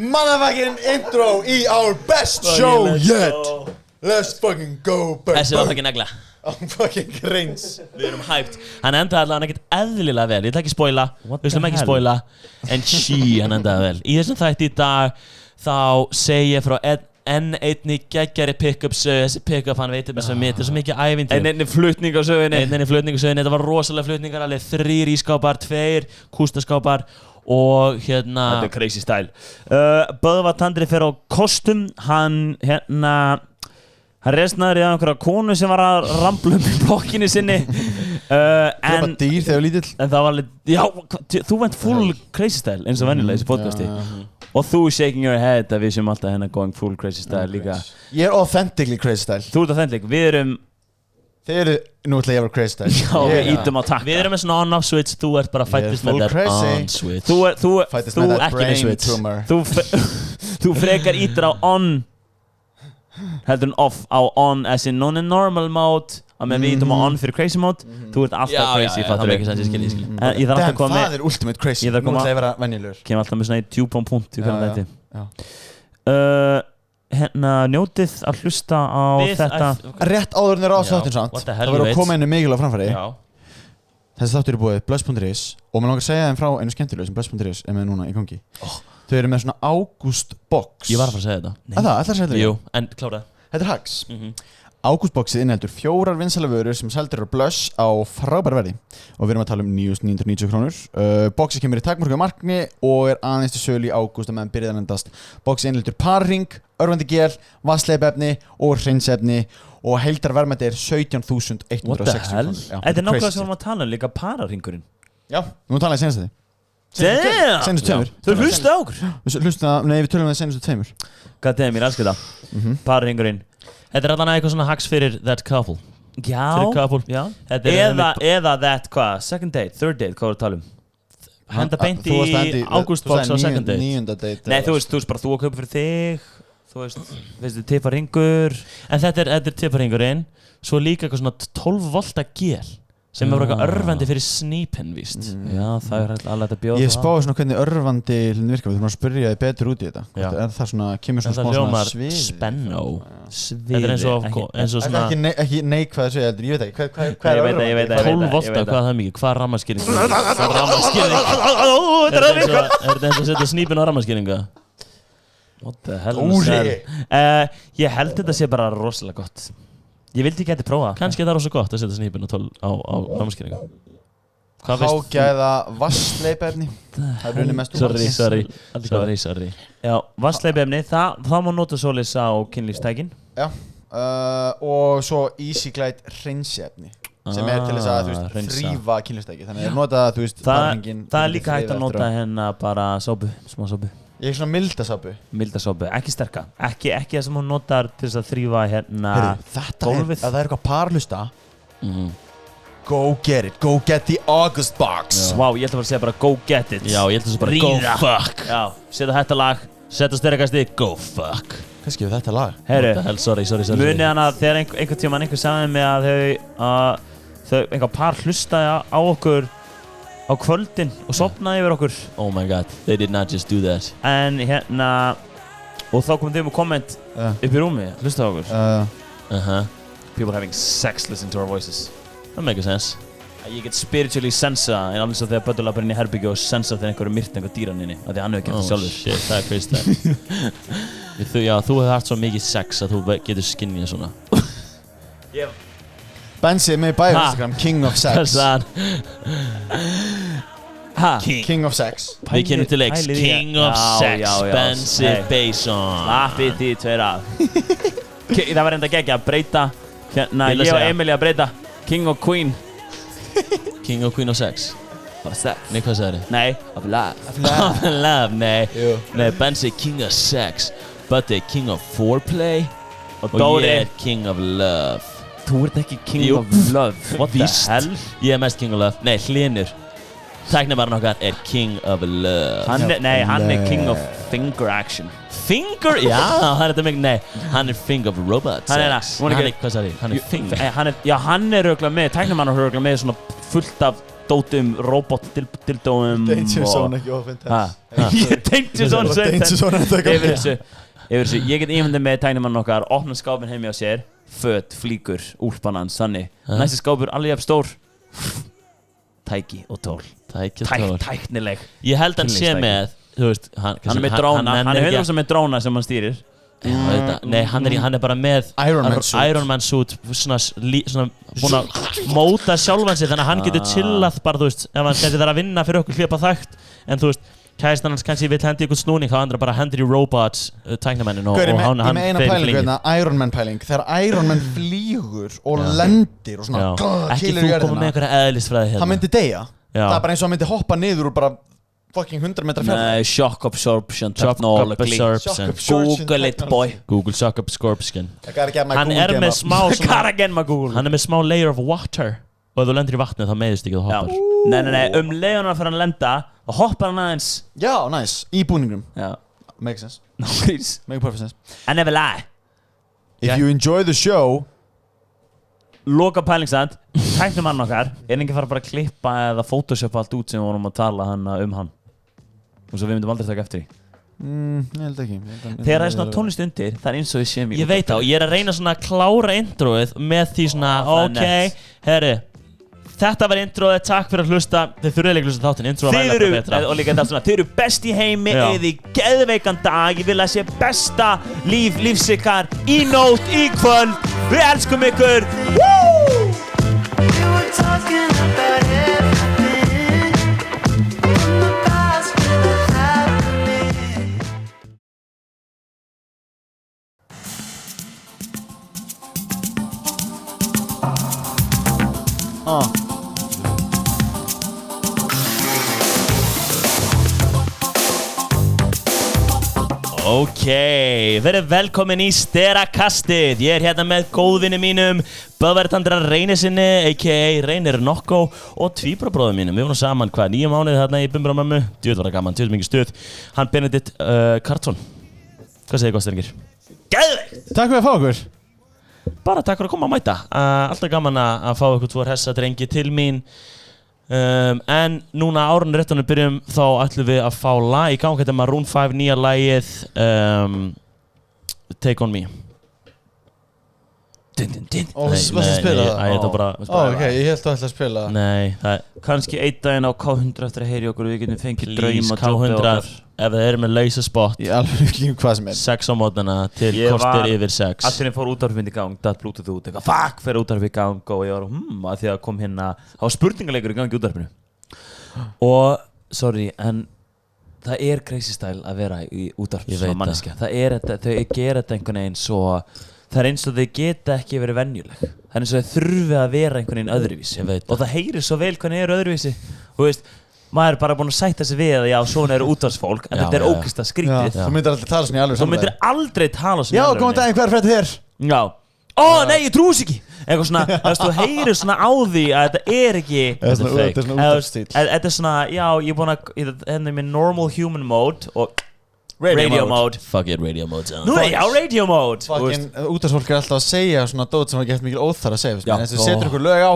motherfucking intro í our best show yet. Let's fucking go, baby. Þessi var fucking negla. Fucking reyns. Við erum hyped. Hann endaði allavega ekkert eðlilega vel. Ég ætla ekki spoila. Við slum ekki spoila. En hann endaði vel. Í þessum þætti í dag þá segi ég frá enn einni geggjari pick-up-sögu. Þessi pick-up, hann veitir með svo mitt. Það er svo mikið ævintýr. Enn einni flutningasögunni. Þetta var rosalega flutningar. Alveg 3 ískápar, 2 kústaskápar. Og hérna Þetta crazy style. Böðvar Tandri fer á kostum. Hann resnaður í einhverja konu sem var að rambla í blokkinni sinni. Það var dýr þegar lítill. En það var alveg, já, þú went full crazy style eins og venjulega í þessu podcasti. Og þú shaking your head að við séum alltaf hérna going full crazy style líka. Ég authentically crazy style. Þú ert authentic, við erum Þeir nú ætla ég að vera crazy style. Já, við ítum á takka. Við erum með svona on-off switch. Þú ert bara fættist með það on-switch. Fættist með það brain switch. tumor. Þú frekar ítir á on heldur en off á on as in non-normal mode að með við ítum á on fyrir crazy mode. Þú ert alltaf crazy, fattur við. Það skil ég. Ég þarf alltaf að koma með Það er ultimate crazy. Nú ætla ég að vera venjulegur. Kem alltaf með svona í djúpan punkt í hvernig þetta. Hérna njótið að hlusta á þetta Rétt áður en þeir ásáttin samt. Það verður að koma einu mikilvæg framfæri. Þessi þáttur er búið Blöss.is og mér langar að segja þeim frá einu skemmtilegu sem Blöss.is er með núna í gangi. Þau eru með svona August box. Ég var að fara að segja þetta. Það, ætlar að segja þetta? Jú, en klára. Þetta er hags. August boxið inniheldur 4 vinsælar vörur sem seldur eru Blöss á frábæru verði og við erum að tala um 9.990 krónur. Boxið kemur í takmörkuðu markni og er aðeins til sölu í ágúst að meðan byrjað að endast. Boxið inniheldur parring, örvandi gel, vatnsleipefni og hreinsefni og heildarverðmæti er 17.160 What the hell? Þetta er nákvæmlega sem við varum að tala um líka pararringurinn. Já, við varum að tala í senast Damn! Þú hlusta á okkur? Við tölum um það senast 2. God damn, ég elska þetta. Pararringurinn. Þetta er allan eitthvað svona hacks fyrir that couple. Já. Fyrir couple. Já. Eða that hvað? Second date, third date, hvað voru að tala um? Henda beint í August box á second date. 9. date. Nei, þú veist bara þú að kaupa fyrir þig. Þú veist, tipparingur. En þetta er tipparingurinn. Svo líka eitthvað svona 12 volta gel sem er eitthvað örvandi fyrir snípinn, víst. Já, það er alveg þetta bjóða. Ég spáði svona hvernig örvandi virka. Við þurfum að spyrja þið betur út í þetta. Er það svona, kemur svona smá svona svið? Spenno. Svið. Þetta er eins og svona ekki neikvæð svið, ég veit ekki. Hvað er örvandi? Ég veit 12 volta, hvað er það mikið? Hvað er rammaskýring? Er þetta eins og setja snípinn á rammaskýringa? What the hell? Ég held þetta sé bara rosalega gott. Ég vildi ekki prófa. Kannski það er rosa gott að setja snípinn á rammaskýringa. Hágæða vatnsleipefni. Það er runni mest Sorry. Já, vatnsleipefni, það má nota svoleiðis á kynlífstækin. Já, og svo Easyglide hreinsefni sem er til þess að, þrífa kynlífstæki. Þannig að nota, parringin. Það er líka hægt að nota hérna bara sópu, smá sópu. Ég er svona mildasápu. Mildasápu, ekki sterka. Ekki það sem hún notar til þess að þrífa hérna gólfið. Ef það er eitthvað parhlusta, go get it, go get the August box. Wow, ég ætla að segja bara go get it. Já, ég ætla að segja bara go fuck. Já, setja þetta lag, setja styrkasti, go fuck. Hvað skilur þetta lag? Heyru, sorry. Munið hana þegar einhvern tímann einhver sagði mig að þau einhver par hlustaði á okkur á kvöldin og sofnaði yfir okkur. Oh my god, they did not just do that. En hérna, og þá komum þau með komment upp í rúmi, hlusta á okkur. People having sex listening to our voices. That makes sense. Ég get spiritually sensa, en alveg svo þegar Böddur labbar inn í herbyggju og sensa þegar einhverju myrt einhver dýran inni, af því hann hefur gert það sjálfur. Shit, það er crazy. Já, þú hefur haft svo mikið sex að þú getur skinnið svona. Bensi með bio Instagram, King of Sex. King of Sex. Við kynum til leiks, King of Sex, Bensi Bason. Slappið því tveir af. Það var enda geggjað að breyta, hérna ég og Emilí að breyta, King og Queen. King og Queen of Sex. Of Sex. Nei, hvað sagði þið? Nei, of Love. Of Love, nei, Bensi King of Sex, Böddi King of Foreplay og ég er King of Love. Þú ert ekki King of Love. What the hell? Ég er mest King of Love. Nei, Hlynur. Tæknibarinn okkar er King of Love. Hann er King of Finger Action. Finger? Já, hann er þetta mikið. Nei, hann er King of Robot Sex. Hvað sagði ég? Hann er Finger. Já, hann er örugglega með, tæknibarinn er örugglega með svona fullt af dótum, robot-dildóum Danger Zone ekki ofinn Danger Zone Danger Zone yfir þessu Ég get ímyndið með tæknimann okkar opna skápinn heim hjá sér föt, flíkur, úlpan hans þannig næsti skápur alveg jafn stór tæki og tól tæknileg Ég held hann sé með þú veist hann er með dróna hann er 100% með dróna sem hann stýrir Nei, hann er bara með Iron Man suit svona búin að móta sjálfan sig þannig að hann getur chillað bara, þú veist, ef hann geti þar að vinna fyrir okkur hlipa þægt en þú veist, kæstan hans kannski vill hendi ykkur snúning þá andra bara hendur í robots tæknamennin og hann Ég með eina pælingu, Iron Man pæling þegar Iron Man flýgur og lendir og svona ekki þú koma með einhverja eðlisfræði hérna hann myndi deyja, það er bara eins og hann myndi hoppa niður og bara fucking 100 metra fjall Nei, shock absorption technology Google it boy Google shock absorption Hann er með smá layer of water og ef þú lendir í vatni þá meiðist ekki þú hoppar Nei, leiðunar fyrir hann lenda og hoppar hann aðeins Já, nice, í búningum Makes sense Make perfect sense I never lie If you enjoy the show Loka pælingsand Tæknum hann okkar ekki fara bara að klippa eða photoshopa allt út sem við vorum að tala um hann og svo við myndum aldrei taka eftir ég held ekki Þegar það er svona tónlist undir það er eins og við séum Ég veit það og ég að reyna svona að klára introið með því svona herri þetta var introið, takk fyrir að hlusta þið þurfið ekki að hlusta þáttinn, introið var eitthvað betra og líka þetta svona, þið eru best í heimi eða í geðveikan dag, ég vil að sé besta lífsikkar í nótt, í kvöld við elskum ykkur Ok, verið velkomin í Sterakastið. Ég hérna með góðvinni mínum Böðverðandra Reynisinni, a.k.a. Reynir Nokko og tvíbrabróðum mínum. Við vorum saman 9 mánuði þarna í Bumburamömmu. Djöfull var það gaman, djöfull mikið stuð. Hann Benedikt Karlsson. Hvað segir góð styrngir? Geðveikt! Takk fyrir að fá okkur Bara takk fyrir að koma að mæta. Alltaf gaman að fá ykkur 2 hressa drengi til mín. En núna árunni réttunum byrjum þá ætlum við að fá lag í gang. Þetta er Maroon 5 nýja lagið Take On Me. Og varstu að spila það? Nei, þetta bara ok, ég held að ætla að spila Nei, það er Kannski einn daginn á K100 eftir að heyri okkur við getum fengið Please, drauma K100 ef það er með lausaspott Í alveg ekki hvað sem er 6 á mótnana til kortir yfir 6 Allt þegar ég fór útvarpið í gang, datt Bluetooth út eitthvað fuck, fyrir útvarpið í gang og ég var að því að kom hérna það var spurningaleikur í gang í útvarpinu og, sorry, en það er crazy style að vera í útvarpinu svona manneskja það er þetta, þau gera þetta einhvern veginn svo það er eins og þau geta ekki verið venjuleg það er eins og þau þurfi að vera einhvern veginn öðruvísi og það heyrir svo vel hvernig er öðruvísi og veist, maður er bara búinn að sætta sig við að já, svona eru útvarpsfólk en þetta er ógeðslega skrítið Þú myndir aldrei tala svona í alveg Þú myndir aldrei tala svona í alveg Já, góðan daginn, hver er frétt þér? Já Nei, ég trús ekki eitthvað svona, þú heyrir svona á því að þetta er ekki Þetta er svona, já, ég er búinn að hérna með normal human mode og Radio mode Fuck it, radio mode Nú er ég á radio mode Fucking útvarpsfólk er alltaf að segja svona dót sem var gett mikil óþar að segja En þú setur ykkur lög á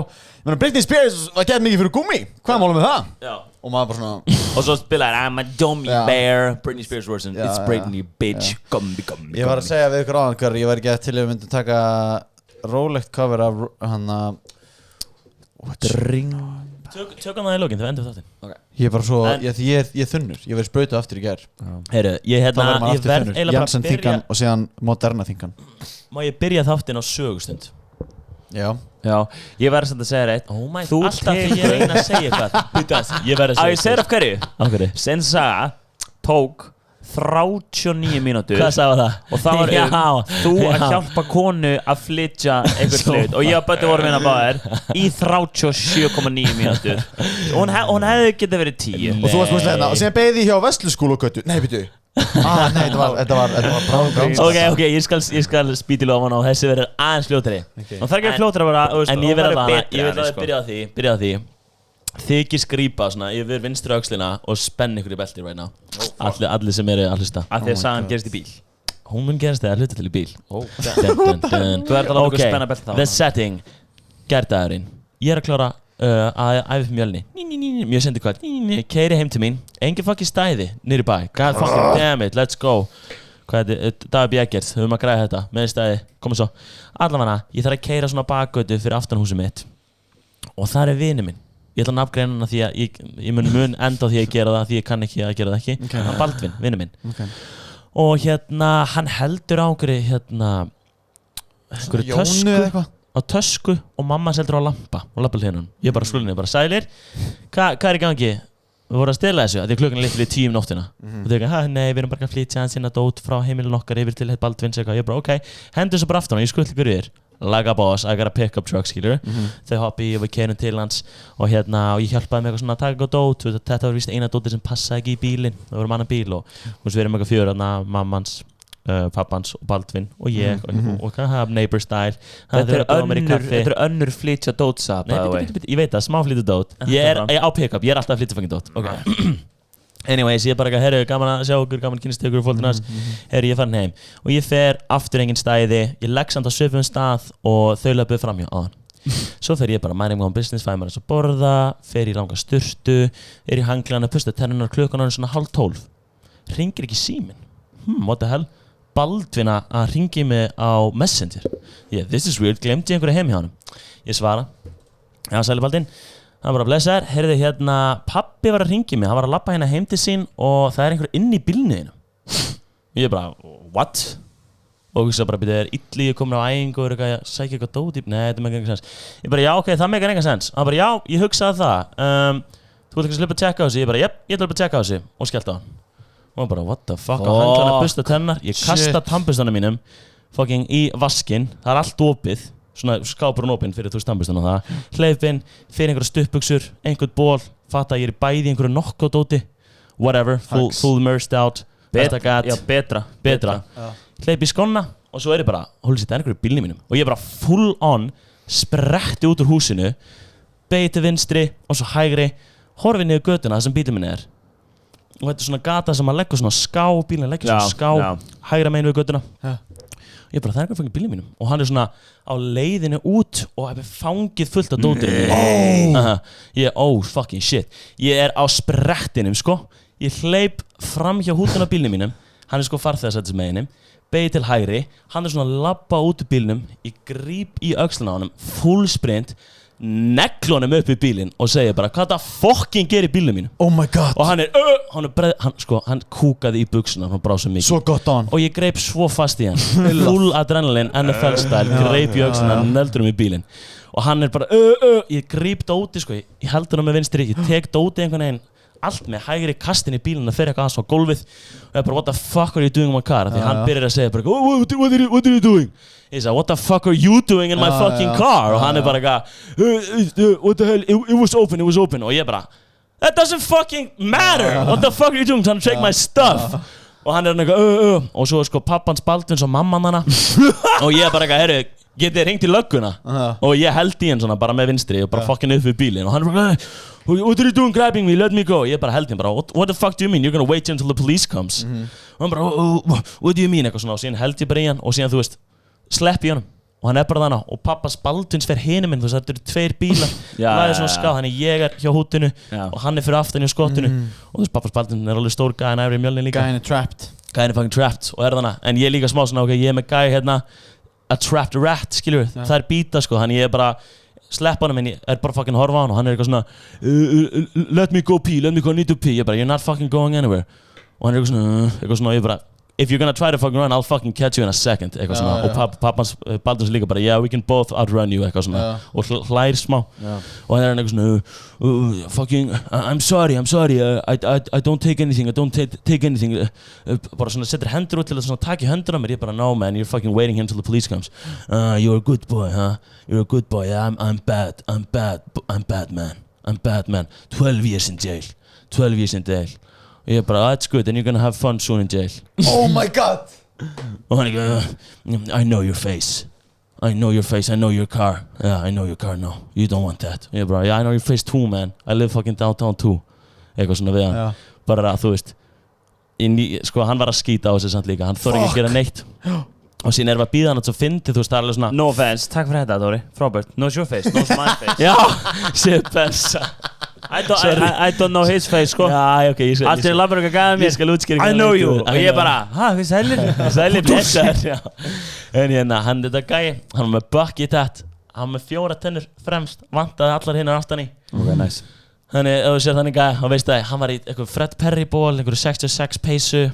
Britney Spears var gett mikið fyrir gummi Hvað málum við það? Já Og maður bara svona Og svo spilaði I'm a dummy bear Britney Spears version It's Britney bitch Gummi Ég var að segja við ykkur áðan hver ég var ekki að til að við myndum taka rólegt cover af hann Tökum það í lókin, þau endur þáttinn Ég var svo, ég er þunnur Ég verið sprautað aftur í gær Heyru, ég verð eiginlega bara Janssen þingan og síðan Moderna þingan Má ég byrja þáttinn á sögustund? Já Ég verði samt að segja reitt Oh my god, alltaf þegar ég reyna að segja eitthvað Ég verði að segja Ég segir af hverju? Af hverju? Sensaga tók 39 mínútur Hvað sagði það? Og það var þú að hjálpa konu að flytja einhvern hlut Og ég og Bötti vorum hérna báðir Í 37,9 mínútur Hún hefði getið verið 10 Og þú varst múið slegna Og síðan beigði ég hjá Vestluskúlu og göttu Nei, byrju Nei, þetta var bráðum Ok, ég skal spýtilega á hann og þessi verður aðeins fljótari Og það er ekki fljótari að vera En ég vil að byrja á því Þykir skrýpa svona yfir vinstri öxlina og spenn ykkur í belti right now Allir sem eru að hlusta Af því að sagan gerist í bíl Hún mun gerast þegar hluta til í bíl Þú ert alveg að spenna belti þá The setting Gærdagurinn Ég er að klára að æfa upp mjölni mjög sendi kvöld keiri heim til mín, engin fucking stæði niður í bæ, god fucking damn it, let's go hvað er þetta, Dagur B. Eggert við höfum að græða þetta, með stæði, komum svo allavega, ég þarf að keira svona bakgötu fyrir aftanhúsið mitt og það er vini minn, ég ætla að nafngreina hana því að ég mun enda á því að gera það því ég kann ekki að gera það ekki, Okay. hann Baldvin, vini minn Okay. og hann heldur á einhverju Jónu tösku eða eitthvað? á tösku og mamma heldur á lampa og lappalhinnan, ég bara skulinni, bara sælir hvað er í gangi? Við vorum að stela þessu, því klukkan er litlu í 10 nóttina og þau ekki, nei, við erum bara að flytja hans inn að dót frá heimilin okkar yfir til Baldvins eitthvað, ég bara, ok, hendur þessu bara aftur og ég skull ykkur yfir, like a boss, I got a pick-up truck, skilur þau hoppi og við keirum til hans og og ég hjálpaði með eitthvað svona að taka eitthvað dót þetta var víst eina dótið sem passaði ekki í bílinn það voru annan bíl og við erum eitthvað fjögur mammans, pappans og Baldvin og ég og neighbor style Þetta er önnur flytja dótsa ég veit það, smá flytja dót ég er á pick-up, ég er alltaf að flytja fangin dót anyways, ég er bara ekki að herru, gaman að sjá okkur, gaman að kynast ykkur og fólkinn hans herru, ég er farin heim og ég fer aftur engin stæði, ég legg samt á svipum stað og þau löpuðu framhjá áðan svo fer ég bara minding my own business, fæ mér að borða fer í langa sturtu, er í hanglan að pusta tennunar klukkan svona 11:30 hringir ekki síminn what the hell Baldvin að ringi mig á Messenger this is weird, glemdi ég einhverju heim hjá hann ég svara, já sæli Baldvin hann bara blessaður, heyrðu pabbi var að ringi mig, hann var að labba hérna heim til sín og það er einhver inn í bílniðinu ég bara, what? og ég bara, er illi, ég komin á æfingu og er eitthvað, sækja eitthvað dót í nei, þetta meikar engan sens ég bara, já ok, það meikar engan sens hann bara, já, ég hugsaði það þú vilt ekki slippa að tjekka á þessu ég bara, ég ætla að tjekka á þessu og skellti á hann og hann bara, what the fuck á handlan að busta tennar ég kasta tannbustanum mínum fucking í vaskinn, það er allt opið svona skápurinn opinn fyrir þú tannbustan og það hleypinn, fyrir einhverja stuttbuxur einhvern ból, fatta ég er í bæði einhverju nokkodóti, whatever full immersed out betra hleyp í skóna og svo er ég bara, hólið sér, það er einhverju bílni mínum og ég bara full on spretti út úr húsinu beigði til vinstri og svo hægri horfi niður götuna þar sem bílinn minn er og þetta er svona gata sem að leggja svona ská bílinn leggja svona ská hægra megin við göttuna ég bara, það er eitthvað fengið bílinn mínum og hann er svona á leiðinu út og hefur fangið fullt af dótinu fucking shit ég er á sprettinum ég hleyp fram hjá hútuna bílinn mínum hann er farþegarsætis meginum beigði til hægri, hann er svona að labba út úr bílnum ég gríp í öxlina á honum full sprint neglunum upp í bílinn og segja bara hvað það fucking gerir bílnum mínu oh my god og hann kúkaði í buxuna hann brá svo mikið svo gott á hann og ég greip svo fast í hann full adrenalin NFL style greip í öxluna neldur í bílinn og hann er bara ég greip dóti ég heldur hann með vinstri ég tek dóti einhvern veginn allt með hægri kastin í bílinn að fyrir eitthvað aðeins á gólfið og ég bara what the fuck are you doing in my car því hann byrjar að segja bara what are you doing ég sagði what the fuck are you doing in my fucking car og hann er bara eitthvað what the hell it was open og ég bara that doesn't fucking matter what the fuck are you doing trying to take my stuff og hann er eitthvað og svo pappans Baldvins og mamman hana og ég bara eitthvað herru getið þið hringt í lögguna og ég held í hann svona bara með vinstri og bara fucking upp við bílinn og hann er bara what are you doing grabbing me, let me go ég bara held í hann bara what the fuck do you mean, you're gonna wait until the police comes og hann bara what do you mean eitthvað svona og síðan held ég bara í hann og síðan þú veist slepp í honum og hann er bara þannig og pappas Baldvins fer hinum minn þú veist þetta eru 2 bílar læðið svona skáð þannig ég er hjá hútinu og hann er fyrir aftan hjá skottinu og þú veist pappas Baldvins er alveg stór gæðin æfri í mjölnin líka gæðin er fucking trapped og er þannig en ég er líka smá svona ok ég er með gæði hérna a trapped rat skilur það er bíta þannig ég er bara slepp honum en ég er bara fucking horfa á hann og hann er eitthvað svona let me go pee, let me go need to pee ég bara you're not fucking going anywhere og hann er eitthvað svona og ég bara if you're gonna try to fucking run I'll fucking catch you in a second eitthvað svona og pappans Baldvins líka bara yeah we can both outrun you eitthvað svona og hlær smá og hann er eitthvað svona fucking I'm sorry I don't take anything bara svona setur hendur út til að svona taka í hendur á mér ég bara no man you're fucking waiting here until the police comes you're a good boy you're a good boy yeah, I'm bad man 12 years in jail og ég bara, that's good, and you're gonna have fun soon in jail oh my god og hann ekki, I know your face I know your car yeah, I know your car, no, you don't want that og ég bara, yeah, I know your face too man I live fucking downtown too eitthvað svona við hann bara að þú veist hann var að skýta á þessu samt líka hann þorði ekki að gera neitt og síðan erum við að býða hann að svo fyndi, þú veist, það er alveg svona No offense, takk fyrir þetta Dóri, Robert. Knows your face, knows my face. já, séu bessa I don't know his face, sko. já, ok, ég Allt er labbar eitthvað gæða mér. ég skal útskýra I know you. Og ég bara, við sælir blessar, já en hérna, hann þetta gæi, hann var með bucket hat hann var með 4 tennur fremst vantaði allar hinnar aftan í Ok, nice. þannig, ef þú sér þannig gæi, þá veist það hann var í eitthvað Fred Perry ból, einhverju 66 peysu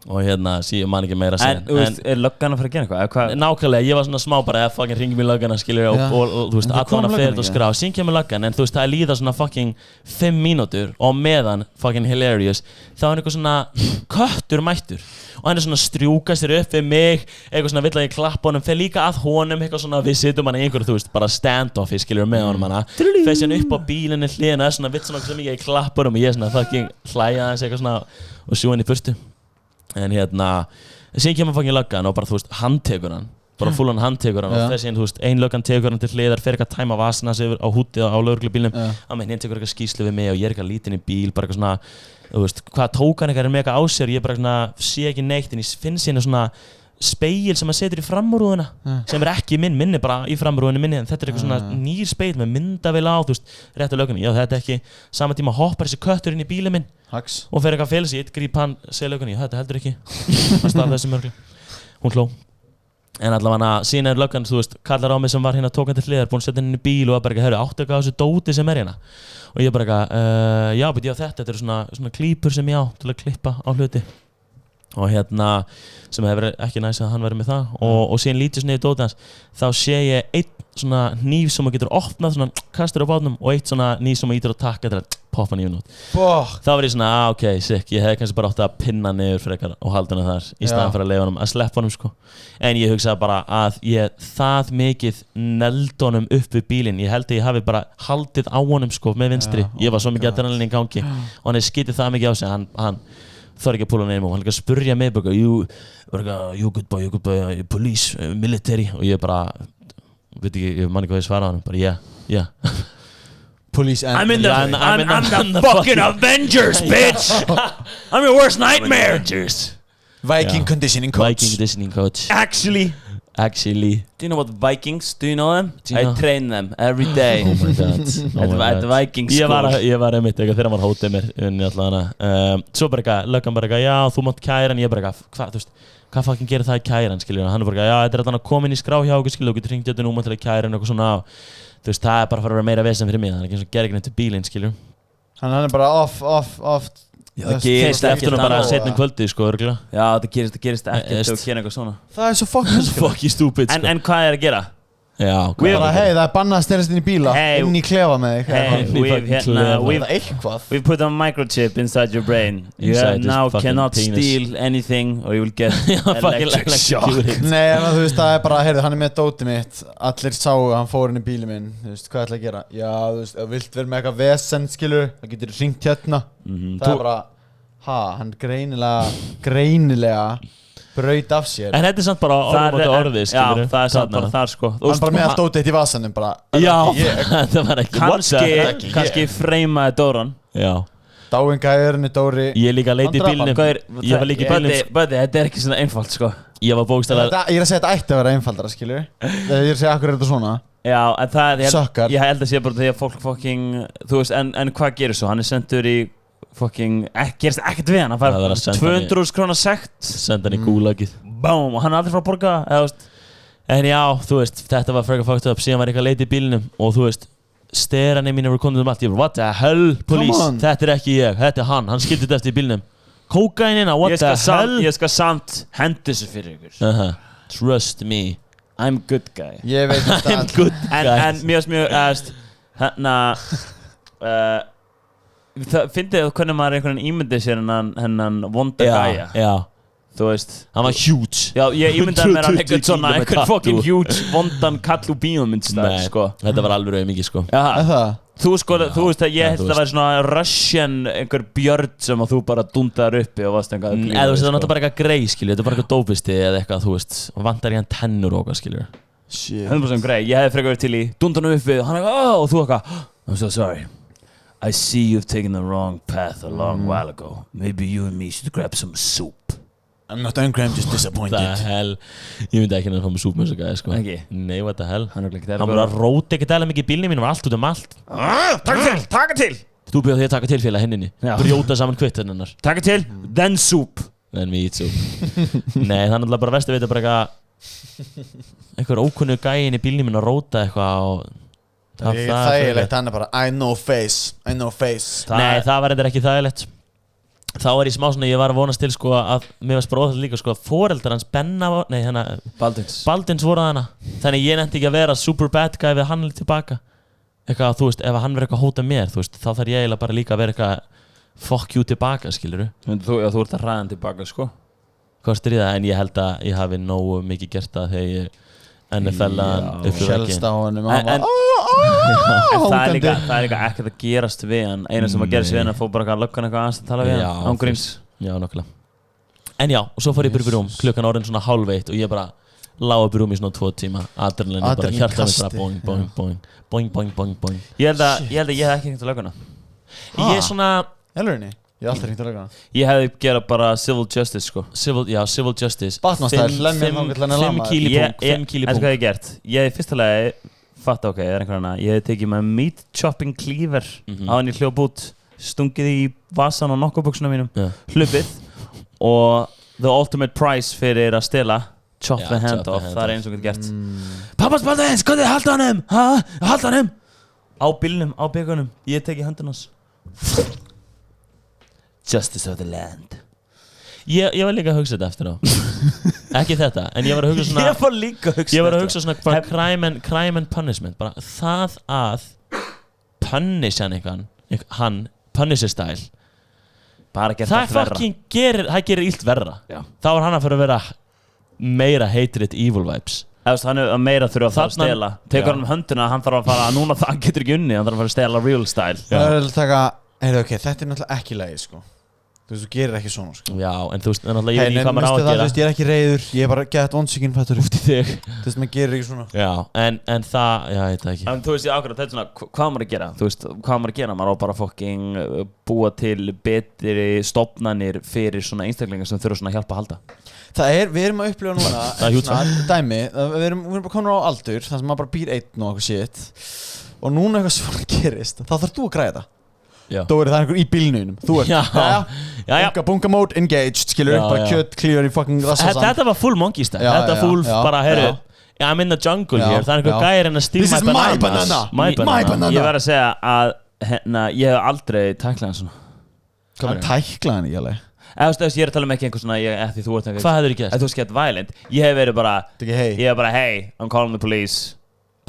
og hérna, síðan man ekki meira að segja En, þú veist, er löggan að fara að gera eitthvað? Hvað? nákvæmlega, ég var svona smá bara að fucking ringi mér löggana skilur Já. og þú veist, En það kom allan að löggan fyrir og ekki? skrá síðan kemur löggan, en þú veist, það er líða svona fucking 5 mínútur og meðan fucking hilarious, þá er einhver svona köttur mættur og hann er svona að strjúka sér upp við mig eitthvað svona vill að ég klappa honum, fer líka að honum eitthvað svona, við sittum hann í einhverju, þú veist, bara stand-offi skilur með honum hana, fer sér upp á bílinni hliðina, svona vill svona svo mikið að ég klappa honum og ég svona fucking hlæja hans eitthvað svona og sjú hann í burtu en hérna, síðan kemur fucking löggan og bara, þú veist, hann tekur hann bara full hann tekur hann og þessi einn, þú veist, ein löggan tekur hann til hliðar, fer eitthvað að tæma vasana sig á hútið á lögreglubílnum að menn hinn tekur eitthvað skýrslu við mig og ég er eitthvað lítinn í bíl, bara eitthvað svona, þú veist, hvað tók hann eitthvað mega á sér og ég bara svona, sé ekki neitt en ég finn síðan svona speil sem hann setur í framrúðuna sem er ekki minn er bara í framrúðunni minni en þetta er eitthvað svona nýr speil með myndavél á, þú veist, rétt á löggunni, já þetta er ekki sama tíma hoppar þessi köttur inn í bílinn minn Hax. og fer eitthvað að fela sig, ég gríp hann, segja löggunni, já þetta heldur ekki hann starf þessi mörgli, hún hló en allavega síðan er löggan, þú veist, kallar á mig sem var hérna tók hann til hliðar, búinn að setja hann inn í bíl og var bara eitthvað, heyrðu, áttu eitthvað á þessu dóti sem er hérna og ég bara eitthvað, já, beti á þetta eru svona klípur sem ég á til að klippa á hluti og hérna, sem hefur ekki næst að hann verið með það og síðan lítið svona í dótið hans þá sé ég einn svona hníf sem maður getur opnað, svona kastur á bátnum og eitt svona hníf sem maður ítur að takka til að poppa hnífinn út þá var ég svona, ok, sick, ég hefði kannski bara átt að pinna niður frekar og halda hana þar í staðan fyrir að leifa honum, að sleppa honum sko en ég hugsaði bara að ég það mikið neld honum upp við bílinn, ég held að ég hafi bara haldið á honum sko með vinstri, ég var svo mikið adrenalín í gangi og hann skitið það mikið á sig, hann þarf ekki að púla nefnum og hann líka að spurja mig bara, you good boy, police, military og ég bara, veit ekki, ég man ekki hvað ég svaraði hann, bara yeah Police and I'm the fucking Avengers, bitch! I'm your worst nightmare! Avengers. Viking conditioning coach. Viking conditioning coach. Actually, Do you know what Vikings? Do you know them? Do you know? I train them every day. Oh my god. At Viking school. Ég var einmitt eitthvað þegar hann hótið mér unni allavega svo bara eitthvað, löggan bara eitthvað, já þú mátt kæra hann, ég bara eitthvað, hvað, þú veist, hvað fucking gerir það í kæran, skiljur, hann er bara eitthvað, já þetta er alltaf að koma inn í skrá hjá okkur, skiljur, þú getur hringt í þetta númer til að kæra hann eitthvað svona, þú veist, það er bara að fara að vera meira vesen fyrir mig, það er ekki eins og ger ekki neitt til bílinn, skiljur. Hann er bara off Já, það gerist eftir hann bara setnum kvöldi, sko, örgulega. Já, það gerist ekkert þegar þú kynna eitthvað svona. Það er svo fucking stupid, sko. En hvað er að gera? Já, bara, hei, það er bannað að stelast inn í bíla inn í klefa með þig we've put a microchip inside your brain. You now cannot steal anything or you will get electric shock. Nei, en þú veist, það er bara, heyrðu, hann er með dótið mitt, allir sáu að hann fór inn í bílið minn, þú veist, hvað ætla að gera? Já, þú veist, ef vilt vera með eitthvað vesen, skilur, það getur hringt hérna. Það er bara, hann greinilega braut af sér. En þetta er samt bara orðið, skilur. Já, það er samt bara þar, sko. Hann bara með allt dótið í vasanum, bara. Já, þetta var ekki. Kannski freymaði Dóran. Já. Dáin gæðurinn Dóri. Ég líka leiti í bílnum. Ég var líka í bílnum. Þetta er ekki svona einfalt, sko. Ég var bókstæðlega. Ég er að segja þetta ætti að vera einfaldara, skilur. Ég er að segja, akkur er þetta svona? Já, en það er, Sökkar. ég held að sé bara því að fólk fucking, þú veist, en hvað gerir svo? Hann er sendur í fucking, gerist ekkert við hann, hann fær 200.000 krónar sekt. Senda hann í gúlagið. Bám, og hann er aldrei frá að borga, eða veist. En já, þú veist, þetta var frekar fucked up, síðan var ég eitthvað leiti í bílnum og þú veist, sterani mínu voru komið allt, ég var, what the hell, police, þetta er ekki ég, þetta er hann skildi þetta eftir í bílnum. Kókainina, what the hell? Ég skal samt hendi þessu fyrir ykkur. Trust me. I'm good guy. Ég veit þetta. I'm good guy. En mjög, hérna, fyndið þú hvernig maður einhvern ímyndið sér hennan vonda gæja. Já. Þú veist. Hann var huge. Já, ég ímyndaði mér hann einhvern fucking huge vondan kall úr bíómyndstæð, sko. Þetta var alveg mikið, sko. Já. Það? Þú veist að ég held að það væri svona Russian einhver björn sem að þú bara dundaðar uppi og varst einhvað eða þú veist, það er náttúrulega bara eitthvað grey, skilju. Þetta er bara eitthvað dópisti eða eitthvað, þú veist. Og vantar í hann tennur og eitthvað, skilju. Shit. 100% grey. Ég hefði frekar verið til í dundanum uppi og hann eitthvað, og þú eitthvað, I'm so sorry. I see you've taken the wrong path a long while ago. Maybe you and me should grab some soup. I'm not angry, I'm just disappointed. What the hell. Ég myndi ekki að fá með súpmjösa gæði sko. Ekki? Nei, what the hell. Hann Hann var að róta ekkert eða mikið í bílnum mínum, var allt út allt. Taka til Þú bjóð því að taka til félag hinninni. Já. Brjóta saman kvittinnar. Taka til, then soup Then we eat soup. Nei, það er náttúrulega bara verst að vita bara eitthvað ókunnu gæin í bílnum minn að róta eitthvað og Það er þægilegt, hann er bara I know face Nei, það var eitthvað ekki þægilegt. Þá var ég smá svona, ég var að vonast til sko að mér var spróðað líka sko að foreldrar hans Benna, nei hérna Baldins voru hana. Þannig ég nefndi ekki að vera super bad guy við hann tilbaka. Eitthvað, þú veist, ef hann verður eitthvað að hóta mér, þú veist, þá þarf ég eiginlega bara líka að vera eitthvað fuck you tilbaka, skilurðu. Þú ert að hræða hann tilbaka, sko. Kostir í það, en ég held að ég hafi nógu mikið gert það þegar ég NFL-an uppfyrir ekki. Sjálfst á honum En það er líka ekkert að gerast við hann. Eina sem að gerast við hann að fá bara löggan eitthvað aðeins að tala við hann. Ángríns. Já, nokkulega. En já, og svo fór ég bara upp í rúm, klukkan orðin svona 12:30 og ég bara lág upp í rúm í svona 2 tíma. Adrenalin bara hjarta mér bara boing, boing, boing. Boing, boing, boing, boing. Ég held að ég hef ekki hringt á lögguna. Ég er svona... Elverinni? Ég hef alltaf hringt á lögguna. Ég hefði gera bara civil justice, sko. Civil justice. Batman-stæl, lemmi hann til hann að lama. 5 kílipung. En hvað ég hef gert? Ég hef fyrsta lagi, fatta ok, það er einhvern veginn. Ég hef tekið með meat chopping cleaver á hann í hljóp út, stungið í vasan og nokkubuxuna mínum, hlupið og the ultimate prize fyrir að stela chop the hand off, það er eins og getur gert. Pappas Baldins, hvað er halda hann halda hann á bílnum, á byggunum, ég teki höndin hans. Justice of the land. Ég var líka að hugsa þetta eftir á. Ekki þetta, en ég var að hugsa svona Ég var líka að hugsa Ég var að hugsa svona bara crime and punishment, bara það að punisha hann punisher style bara gert það fucking gerir illt verra. Já. Þá var hann að fyrir að vera meira hatred evil vibes. Hann er að meira þurfa að fara að stela. Tekur hann höndina, hann þarf að fara núna það getur ekki unni, hann þarf að fara að stela real style. Það er að taka, ok, þetta er náttúrulega ekki lagið, sko. Þú veist, þú gerir ekki svona, sko. Já, en þú veist, náttúrulega ég veit ekki hvað maður á að gera. Þú veist, ég er ekki reiður, ég er bara gett vonsvíkinn fættur út í þig. Þú veist, maður gerir ekki svona. Já, en það, já, ég veit það ekki. En þú veist, ég ákveður, þetta er svona, hvað maður að gera? Þú veist, hvað maður að gera? Maður á bara fucking búa til betri stofnanir fyrir svona einstaklingar sem þurfa svona hjálpa að halda. Það er, við erum að upplifa núna dæmi, við erum bara komin á aldur þar sem maður bara býr einn og eitthvað shit og núna eitthvað svona gerist, þá þarf þú að græða þetta. Þá er það einhver í bílnum. Þú ert, bunga mode engaged, skilur, bara kjött, klíður í fucking rassasan. Þetta var full monkey style, þetta full bara, heyrðu, I'm in the jungle here, það er einhver gæri en að steal my bananas. My banana. Ég verð að segja að, ég hef aldrei tæklað hann svona. Hvað tæklað hann í alveg? Ég er að tala um ekki einhver svona, því þú ert einhver... Hvað hefur þið gert? Þú ert skemmt violent. Ég hef verið bara... Ég hef bara, hey, I'm calling the police.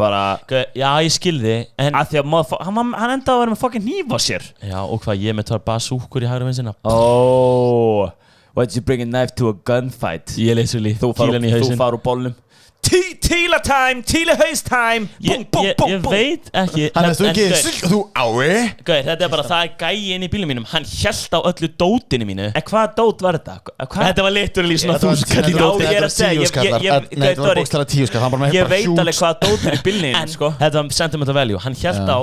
Bara... Já, ég skilði, en... Að því að hann endaði að vera með fucking hníf á sér. Já, og hvað, ég með tvær basúkur í hægri vinsina. Oh, why did you bring a knife to a gunfight? Ég literally, kílan í hausinn. Þú far úr bollnum. Tíla time, tíla haust time. Ég veit ekki. Hann er þú ái. Gauð, þetta er bara, það er gæi inn í bílum mínum. Hann hélt á öllu dótinu mínu. En hvaða dót var þetta? Þetta var literally svona 1000 kall í dótinu. Ég er að segja, Nei, þetta var bókstæðlega 10 skall. Ég veit alveg hvaða dót er í bílninu, sko. Þetta var sentimental value. Hann hélt á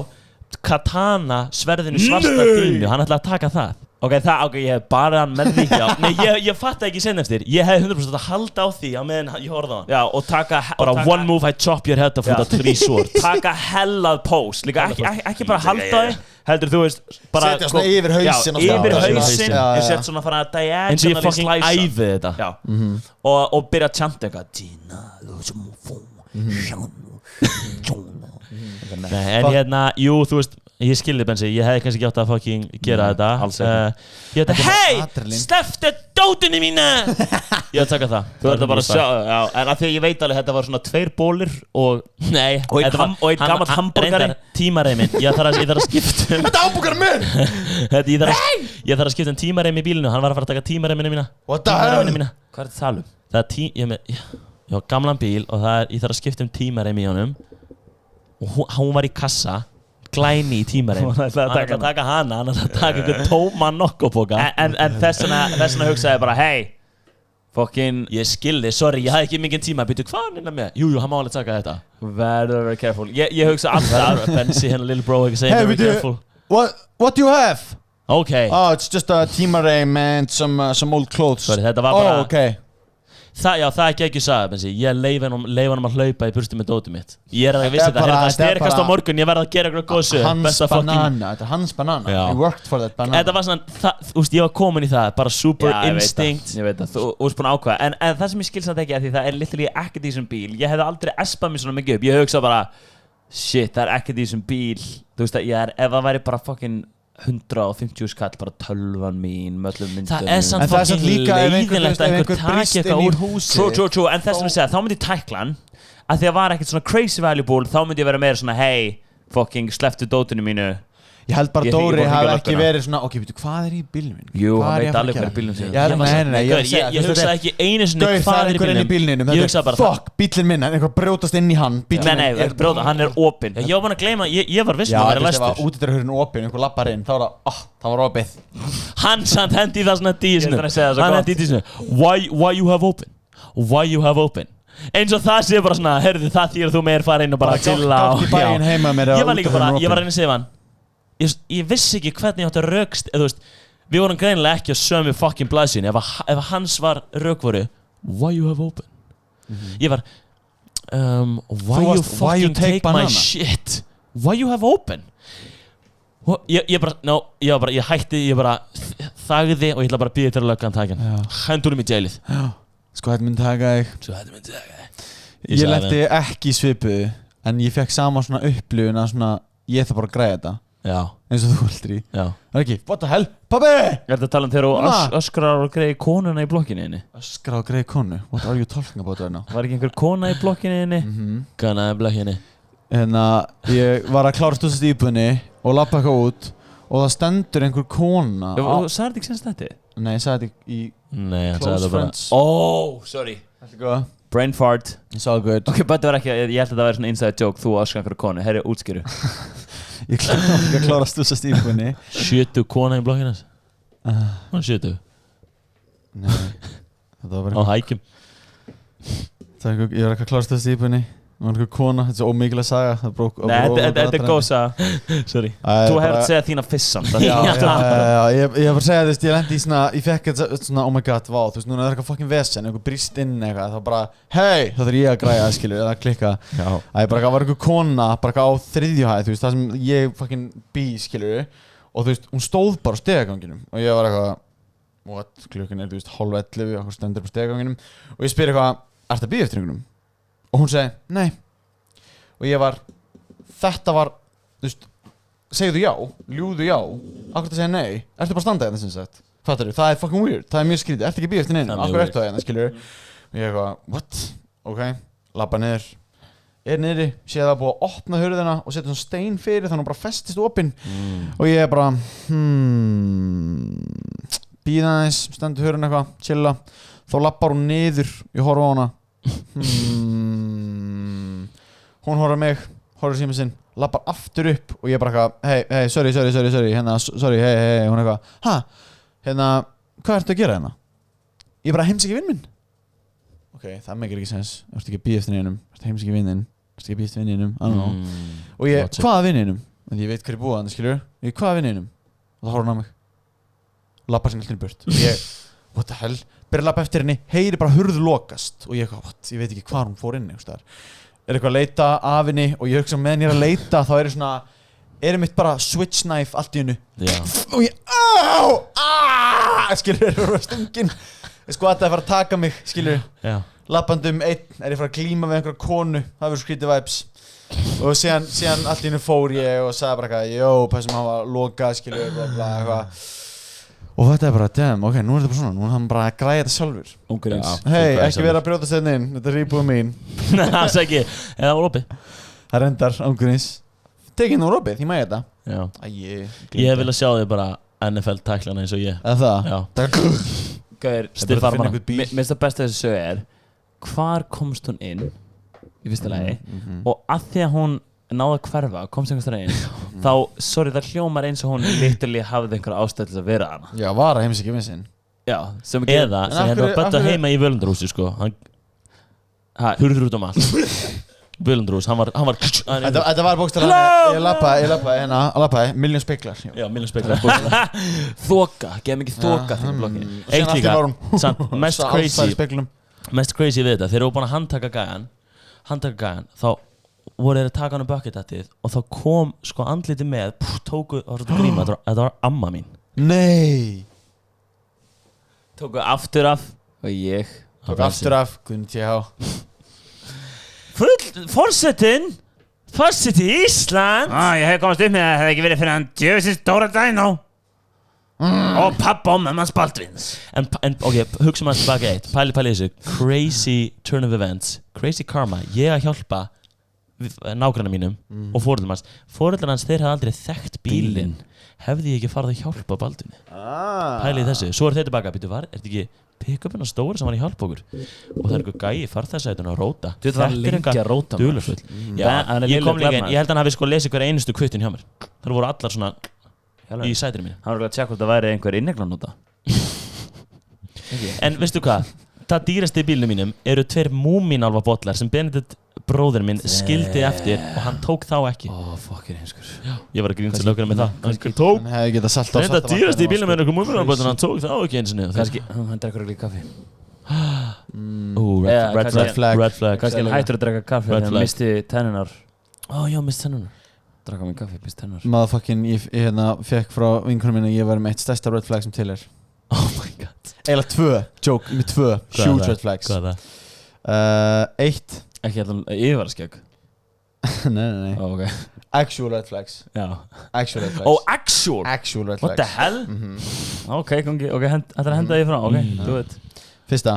katana sverðinu svarta dínu. Hann ætlaði að taka það. Ok, ég hef bara hann með því. Nei, ég fatt ekki sen eftir. Ég hef 100% að halda á því á meðan ég horfði á hann. Já, og taka... Bara one move, I chop your head off with a 3 sword. Taka hellað post. Líka ekki bara halda þig. Heldur þú veist, bara... Setja svona yfir hausinn. Já, yfir hausinn. Ég set svona að fara að diagonally eins og ég fucking æfi þetta. Já. Og byrja að chanta eitthvað. Tina, Nei, en hérna, jú, þú veist, ég skilði Bensi, ég hefði kannski ekki átt að fucking gera þetta. Alls ekki. Hey, slepptu dótinu mína! Ég ætla að taka það. Þú ert að bara sjá, já, en af því að ég veit alveg þetta var svona 2 bólir og... Nei. Og einn gamall hambúrgari. Reyndar tímareiminn, ég þarf að skipta Þetta hambúrgari minn! Ég þarf að skipta tímareim í bílinu, hann var að fara að taka tímareiminu mína. What the hell? Hvað er þetta talum? Það er ég á gamlan bíl og ég þarf að skipta tímareim í honum og hún var í kassa glæni í tímareim. Hann ætlaði að taka hana, hann ætlaði að taka einhver tóma nokkupoka. En þess vegna hugsaði bara, hey, fucking... Ég skilði, sorry, ég hafði ekki mikið tíma. Býtu, hvað hann innan með? Jú, hann má alveg taka þetta. Verður very careful. Ég hugsa alltaf... Bensi, hérna little bro, ekki segja very careful. What do you have? Okay. Oh, it's just a team-array, man, some old clothes. Sorry, þetta var bara okay. það er ekki sagði, bensi. Ég leif hann að hlaupa í burtu með dótið mitt. Ég að vissi þetta, það sterkast á morgun, ég verði að gera eitthvað góðsög. Þetta er hans banana. Já. He worked for that banana. Þetta var svona, ég var komin í það, bara super instinct. Ég veit það, þú varst búin að ákvæða. En það sem ég skilst ekki að því það literally ekkert í þessum bíl. Ég hefði aldrei espað mér svona mikið upp. Ég hugsa bara, shit, það ekkert í þessum bíl. Þú veist að ef það væri bara fucking 150 skall bara tölvan mín með öllum myndum. Það samt fucking leiðilegt að einhver taki eitthvað úr húsi. True, en þess að segja, þá myndi ég tækla hann að því að var ekkert svona crazy valuable, þá myndi ég vera meira svona hey, fucking slepptu dótinu mínu. Ég held bara Dóri hafi ekki verið svona ok, veitu, hvað í bílnum minn? Jú, hann veit alveg hvað bílnum sinni. Ég hugsaði ekki einu sinni hvað í bílnum. Ég hugsaði bara fuck, bílinn minn, einhver brjótast inn í hann. Nei, brjóta, hann opinn. Ég var bara að gleyma, ég var viss að hann væri læstur. Já, ef útidyrahurðin opinn, einhver lappar inn, þá það var opið. Hann samt hendi það svona dísinu. Hann hendi dísinu. Why you have open? Why you have open? Eins og það sé bara svona, heyrðu það þýr þú meir fara inn og bara chilla. Ég var líka bara, ég var að reyna að segja hann. Ég vissi ekki hvernig ég átti að rökst eða þú veist, við vorum greinilega ekki á sömu fucking blaðsíðunni ef hans var rökvoru why you have open ég var why you fucking take my shit why you have open ég hætti ég bara þagði og ég ætla bara að býða til að lögga hann taka hann hendur í jailið sko þetta myndi taka þig ég lenti ekki í svipuðu en ég fekk sama svona upplifun að svona ég ætla bara að græða þetta já. Eins og þú heldur í það er ekki, what the hell, pabbi Er þetta talað þegar þú öskrar og greiði konuna í blokkinni inni? Öskrar og greiði konu, what are you talking about right now? Var ekki einhver kona í blokkinni inni? Kona í blokkinni ég var að klára stúsast íbúðinni og lappa eitthvað út og það stendur einhver kona Þú sagði þetta ekki senst þetta? Nei, ég sagði þetta í Close Friends Sorry Brain fart It's all good Ok, but það var ekki, ég held að það væri svona inside joke þú öskrar einhverju konu, herri, útskýru Ég klára að stúsast íbúðinni Sjötu kona í blokkinu Sjötu Nei Þetta var bara á hækjum Ég var ekki að klára að stúsast íbúðinni Það var einhver kona, þetta er svo ómikil að saga Þetta er góð saga Sorry Þú hefur að segja þína fyrst samt Já, ég var bara að segja þú veist, ég lendi í svona ég fekk svona, oh my god, vá, þú veist, núna er eitthvað fucking vesen einhver brýst inn eitthvað, þá bara hey, þá þarf ég að græja, skilur, eða klikka það var einhver kona, bara á þriðjuhæð, þú veist, það sem ég fucking bý, skilur og þú veist, hún stóð bara á stegaganginum og ég var eitthvað what, klukkan er, þú veist, 10:30 okkur stendur på stegaganginum og ég spyr eitthvað, ertu að bíða eftir einhvernum? Og hún segi, nei og ég var, þetta var þú veist, segðu já ljúðu já, akkur það segja nei ertu bara að standa hérna sem sagt, fattar þú, það er fucking weird það er mjög skrítið, ertu ekki að bíða eftir neinu akkur ertu það hérna, skilur og ég eitthvað, what, ok, labba niður niðri, sé það búið að opna hurðina og setja svona stein fyrir þannig að hún bara festist opinn og ég er bara bíða aðeins, stendur hurðina eitthvað, chilla þá labbar hún niður, ég horfa á hana hún horfður mig, horfður síma sinn labbar aftur upp og ég bara eitthvað hey, sorry hérna, sorry, hey hún eitthvað, hérna hvað ertu að gera hérna? Ég bara heimsækja vinn minn ok, það meikir ekki sens, ertu ekki að bíða eftir neinum ertu heimsækja vinnin, ertu ekki að bíða eftir vinninum I don't know, og ég, hvaða vinninum? Ég veit hver er búið hann, skilur hvaða vinninum? Og það horfður hann á mig labbar sinni alltaf í burt og ég, what the hell byrja að labba eftir henni, heyri bara hurð lokast og ég what, ég veit ekki hvað hún fór inn er eitthvað að leita af henni og ég hugsa meðan ég er að leita þá er svona mitt bara switch knife allt í hennu og ég, skilur, það var stungin sko að það er að fara að taka mig, skilur labbandi einn, er ég að fara að glíma við einhverja konu, það verður skrítið vibes og síðan allt í hennu fór ég og sagði bara eitthvað, pæsum að hafa lokað, skilur, bla eitthvað og þetta er bara, damn, ok, nú er þetta bara svona, nú er hann bara að græja þetta sjálfur hei, ekki vera að brjóta stefni inn, þetta er íbúið mín það er ekki, eða það var opið það reyndar, ángurins tekið nú opið, ég mæði þetta ég hef viljað sjá þig bara NFL-tæklana eins og ég eða það? Gauðir, minnst það besta þessu sögu er hvar komst hún inn í fyrsta lagi og að því að hún náði að hverfa, komst einhvers þar einn þá, sorry, það hljómar eins og hún literally hafði einhverja ástæð til að vera hana já, var að heimsækja vinn sinn eða, sem hérna var betta heima í völundarhúsi sko hann hurður út um allt Völundrús, hann var Þetta var bókstæðan Ég lappaði Miljón speklar Já, miljón speklar Þoka, geð mikið þoka fyrir blokkinni. Eitt líka, samt, mest crazy við þetta. Þeir eru búin að handtaka gæjan, þá voru þeir að taka hann bucket-hattið og þá kom sko andliti með, tóku, það var svona gríma, þetta var amma mín. Nei. Tóku aftur af og ég Tóku aftur af, Guðni T.H. Forseti Ísland. Ég hef komast upp með að það hefði ekki verið fyrir hann djöfisins Dóra Dænó og pappa og mamma Baldvins. En ok, hugsa maður tilbaka eitt, pæli þessu, crazy turn of events, crazy karma, ég að hjálpa nágranna mínum og foreldrar hans, þeir hafði aldrei þekkt bílinn. Hefði ég ekki farið að hjálpa Baldvini? Pæli þessu, svo þeir tilbaka, er þetta ekki pick-upinn á stóri sem var í hjálp okkur og það einhver gæi farþæðsætun að róta. Þetta var lengi að róta dularfull. Já, ég kom líka inn, ég held að hann hafi sko lesið hver einustu kvittin hjá mér. Það voru allar svona í sætinu mínu. Hann var alveg að tjekka hvort það væri einhver inneglanóta. En veistu hvað? Það dýrasti í bílnum mínum eru 2 múmínálfa bollar sem Benedikt bróðir minn skildi eftir og hann tók þá ekki. Fuck, heimskur. Ég var að grínast að löguna með það. Hann tók. Hann hefði getað salta á salta. Þetta dýrasti í bílnum er einhver múmínálfa bollar, hann tók þá ekki eins og niður. Kannski, hann drekkur ekki kaffi. Red flag. Kannski hann hættur að drekka kaffi þegar hann misti tennunar. Já, misti tennunar. Drakka mér kaffi, misti tennunar. Motherfucking, ég fekk frá vinkonum minna, ég var með eitt stærsta red flag sem til er. Oh my god. Eiginlega 2, joke, með 2 huge red flags. Hvað er það? 1. Ekki alltaf yfirvaraskegg. Nei. Ok. Actual red flags. Já. Actual red flags. Actual? Actual red flags. What the hell? Ok, þetta er að henda því frá, ok, do it. Fyrsta,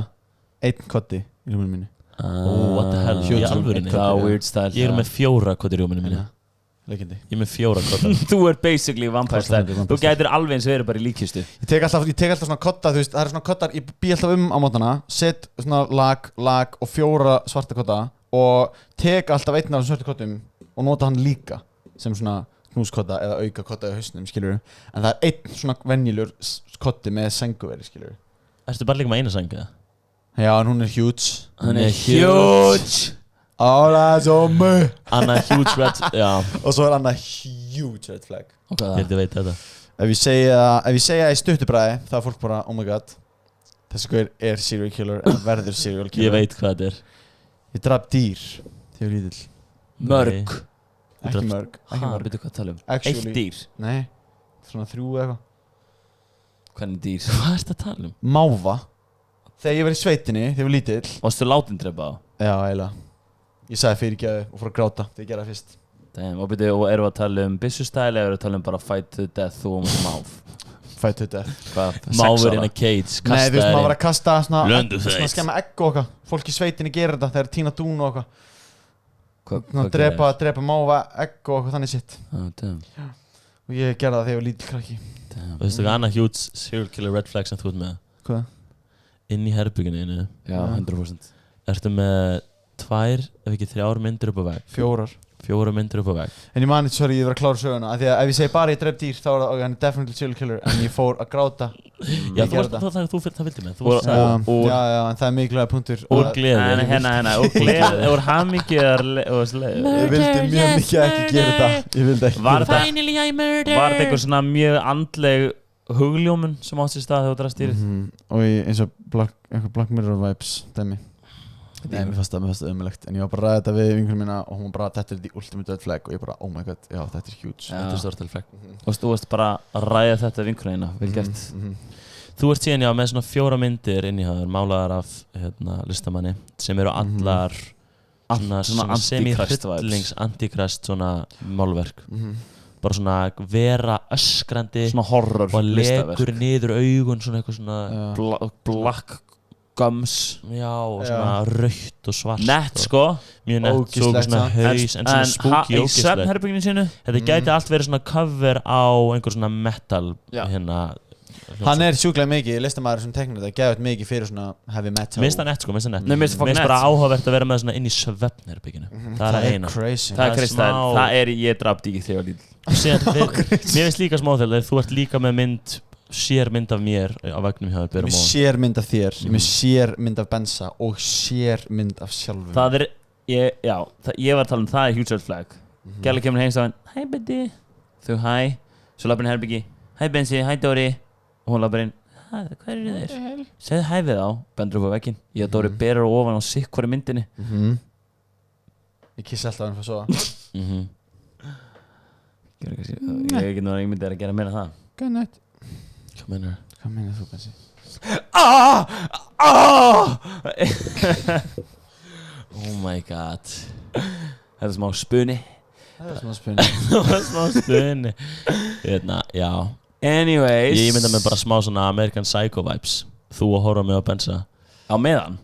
1 kotti í rúminu mínu. What the hell? Í alvörinni? Það er weird style. Ég með 4 kotti í rúminu mínu. Leikindi. Ég með 4 kottar. Þú er basically vampire style. Þú gætir alveg eins verið bara í líkkistu. Ég tek alltaf svona kotta, þú veist, það eru svona kottar, ég bý alltaf á mótnana, set svona lag og 4 svarta kotta og tek alltaf einn af þessum svarta kottum og nota hann líka sem svona knúskotta eða auka kotta í hausnum, skilur. En það er einn svona venjulegur kotti með senguveri, skilur. Ertu bara líka með eina seng, eða? Já, en hún er huge. Hún er huge! Alright, so me. Anna huge red, já. Og svo er Anna huge red flag. Ég held ég veit þetta. Ef ég segja í stuttubræði, þá er fólk bara, oh my god, þessi gaur er serial killer, en verður serial killer. Ég veit hvað þetta er. Ég draf dýr þegar ég var lítill. Mörg. Ekki mörg. Veitu hvað að tala um? Actually, 1 dýr? Nei, svona 3 eða eitthvað. Hvernig dýr? Hvað ertu að tala um? Máva. Þegar ég var í sveitinni, þegar ég var lítill. Varstu látin drepa á? Já, eiginlega. Ég sagði fyrirgefðu og fór að gráta þegar ég gerði það fyrst. Og erum við að tala um byssu-style eða erum við að tala um bara fight to death og máv? Fight to death. Máfur in a cage, kasta. Nei, þú veist, maður var að kasta svona skemma egg og okkar. Fólk í sveitinni gerir þetta, þeir tína dún og okkar. Drepa máva egg og okkar, þannig sitt. Og ég gerði það þegar ég var lítill krakki. Og þú veist ekki annað huge serial killer red flag sem þú ert með? Hvað? Inn í herbygginu. Já, 100%. Ertu með 2, ef ekki 3 myndir upp á vegg? 4 myndir upp á vegg. En ég mani, sorry, ég var að klára söguna af því að ef ég segi bara ég dref dýr þá er það definitely serial killer en ég fór að gráta. Já, það vildi með. Já, en það er mikilvæg punktur. Úr gleði. Úr gleði. Úr hamingjar og sleið. Ég vildi mjög mikið ekki gera þetta. Ég vildi ekki gera þetta. Var þetta eitthvað svona mjög andleg hugljómun sem átt sér stað þegar þú drast dýrið? Og eins og Black Mirror vibes dæmi. Nei, mér fannst það ömulegt. En ég var bara að ræða þetta við vinkunum mína og hún bara, þetta er the ultimate red flag og ég bara, oh my god, já, þetta er huge. Þetta er stort red flag. Og þú varst bara að ræða þetta við vinkunum mína, vel gert. Þú ert síðan, já, með svona 4 myndir inni hjá þér, málaðar af listamanni sem eru allar svona semi-hryllings, antikrist svona málverk. Bara svona vera öskrandi svona horror og legur niður augun svona eitthvað svona black gums já og svona rautt og svart nett sko mjög nett svo svona haus en svona spooky í svefnherberginu sínu þetta gæti allt verið svona cover á einhver svona metal hérna hann er sjúklega mikið listamaður sem teknar þetta gefið mikið fyrir svona heavy metal minnst það nett sko minnst bara áhugavert að vera með svona inn í svefnherberginu það er eina það er kristall það er ég draf dýr þegar mér finnst líka smá þegar þú ert líka með mynd sér mynd af mér á veggnum hjá þér sér mynd af þér, sér mynd af Bensa og sér mynd af sjálfum það er ég var að tala það huge red flag Gæla kemur heim og sagði Hæ Betty Þau hæ Svo lappar inn herbyggi Hæ Bensi, hæ Dóri Og hún lappar inn Hvað eru þeir? Segðu hæ við þá Bendur upp á vegginn Ég og Dóri berar ofan á sikk hvori myndinni Ég kissi alltaf hann fyrir svo Ég er ekki náttúrulega ímyndið að gera meira það Good night Hvað meinar þú Bensi? Oh my god Þetta er smá spuni Það er smá spuni Það var smá spuni Já Anyways Ég mynda mig bara smá svona American Psycho vibes Þú að horfa mig á Bensa Á meðan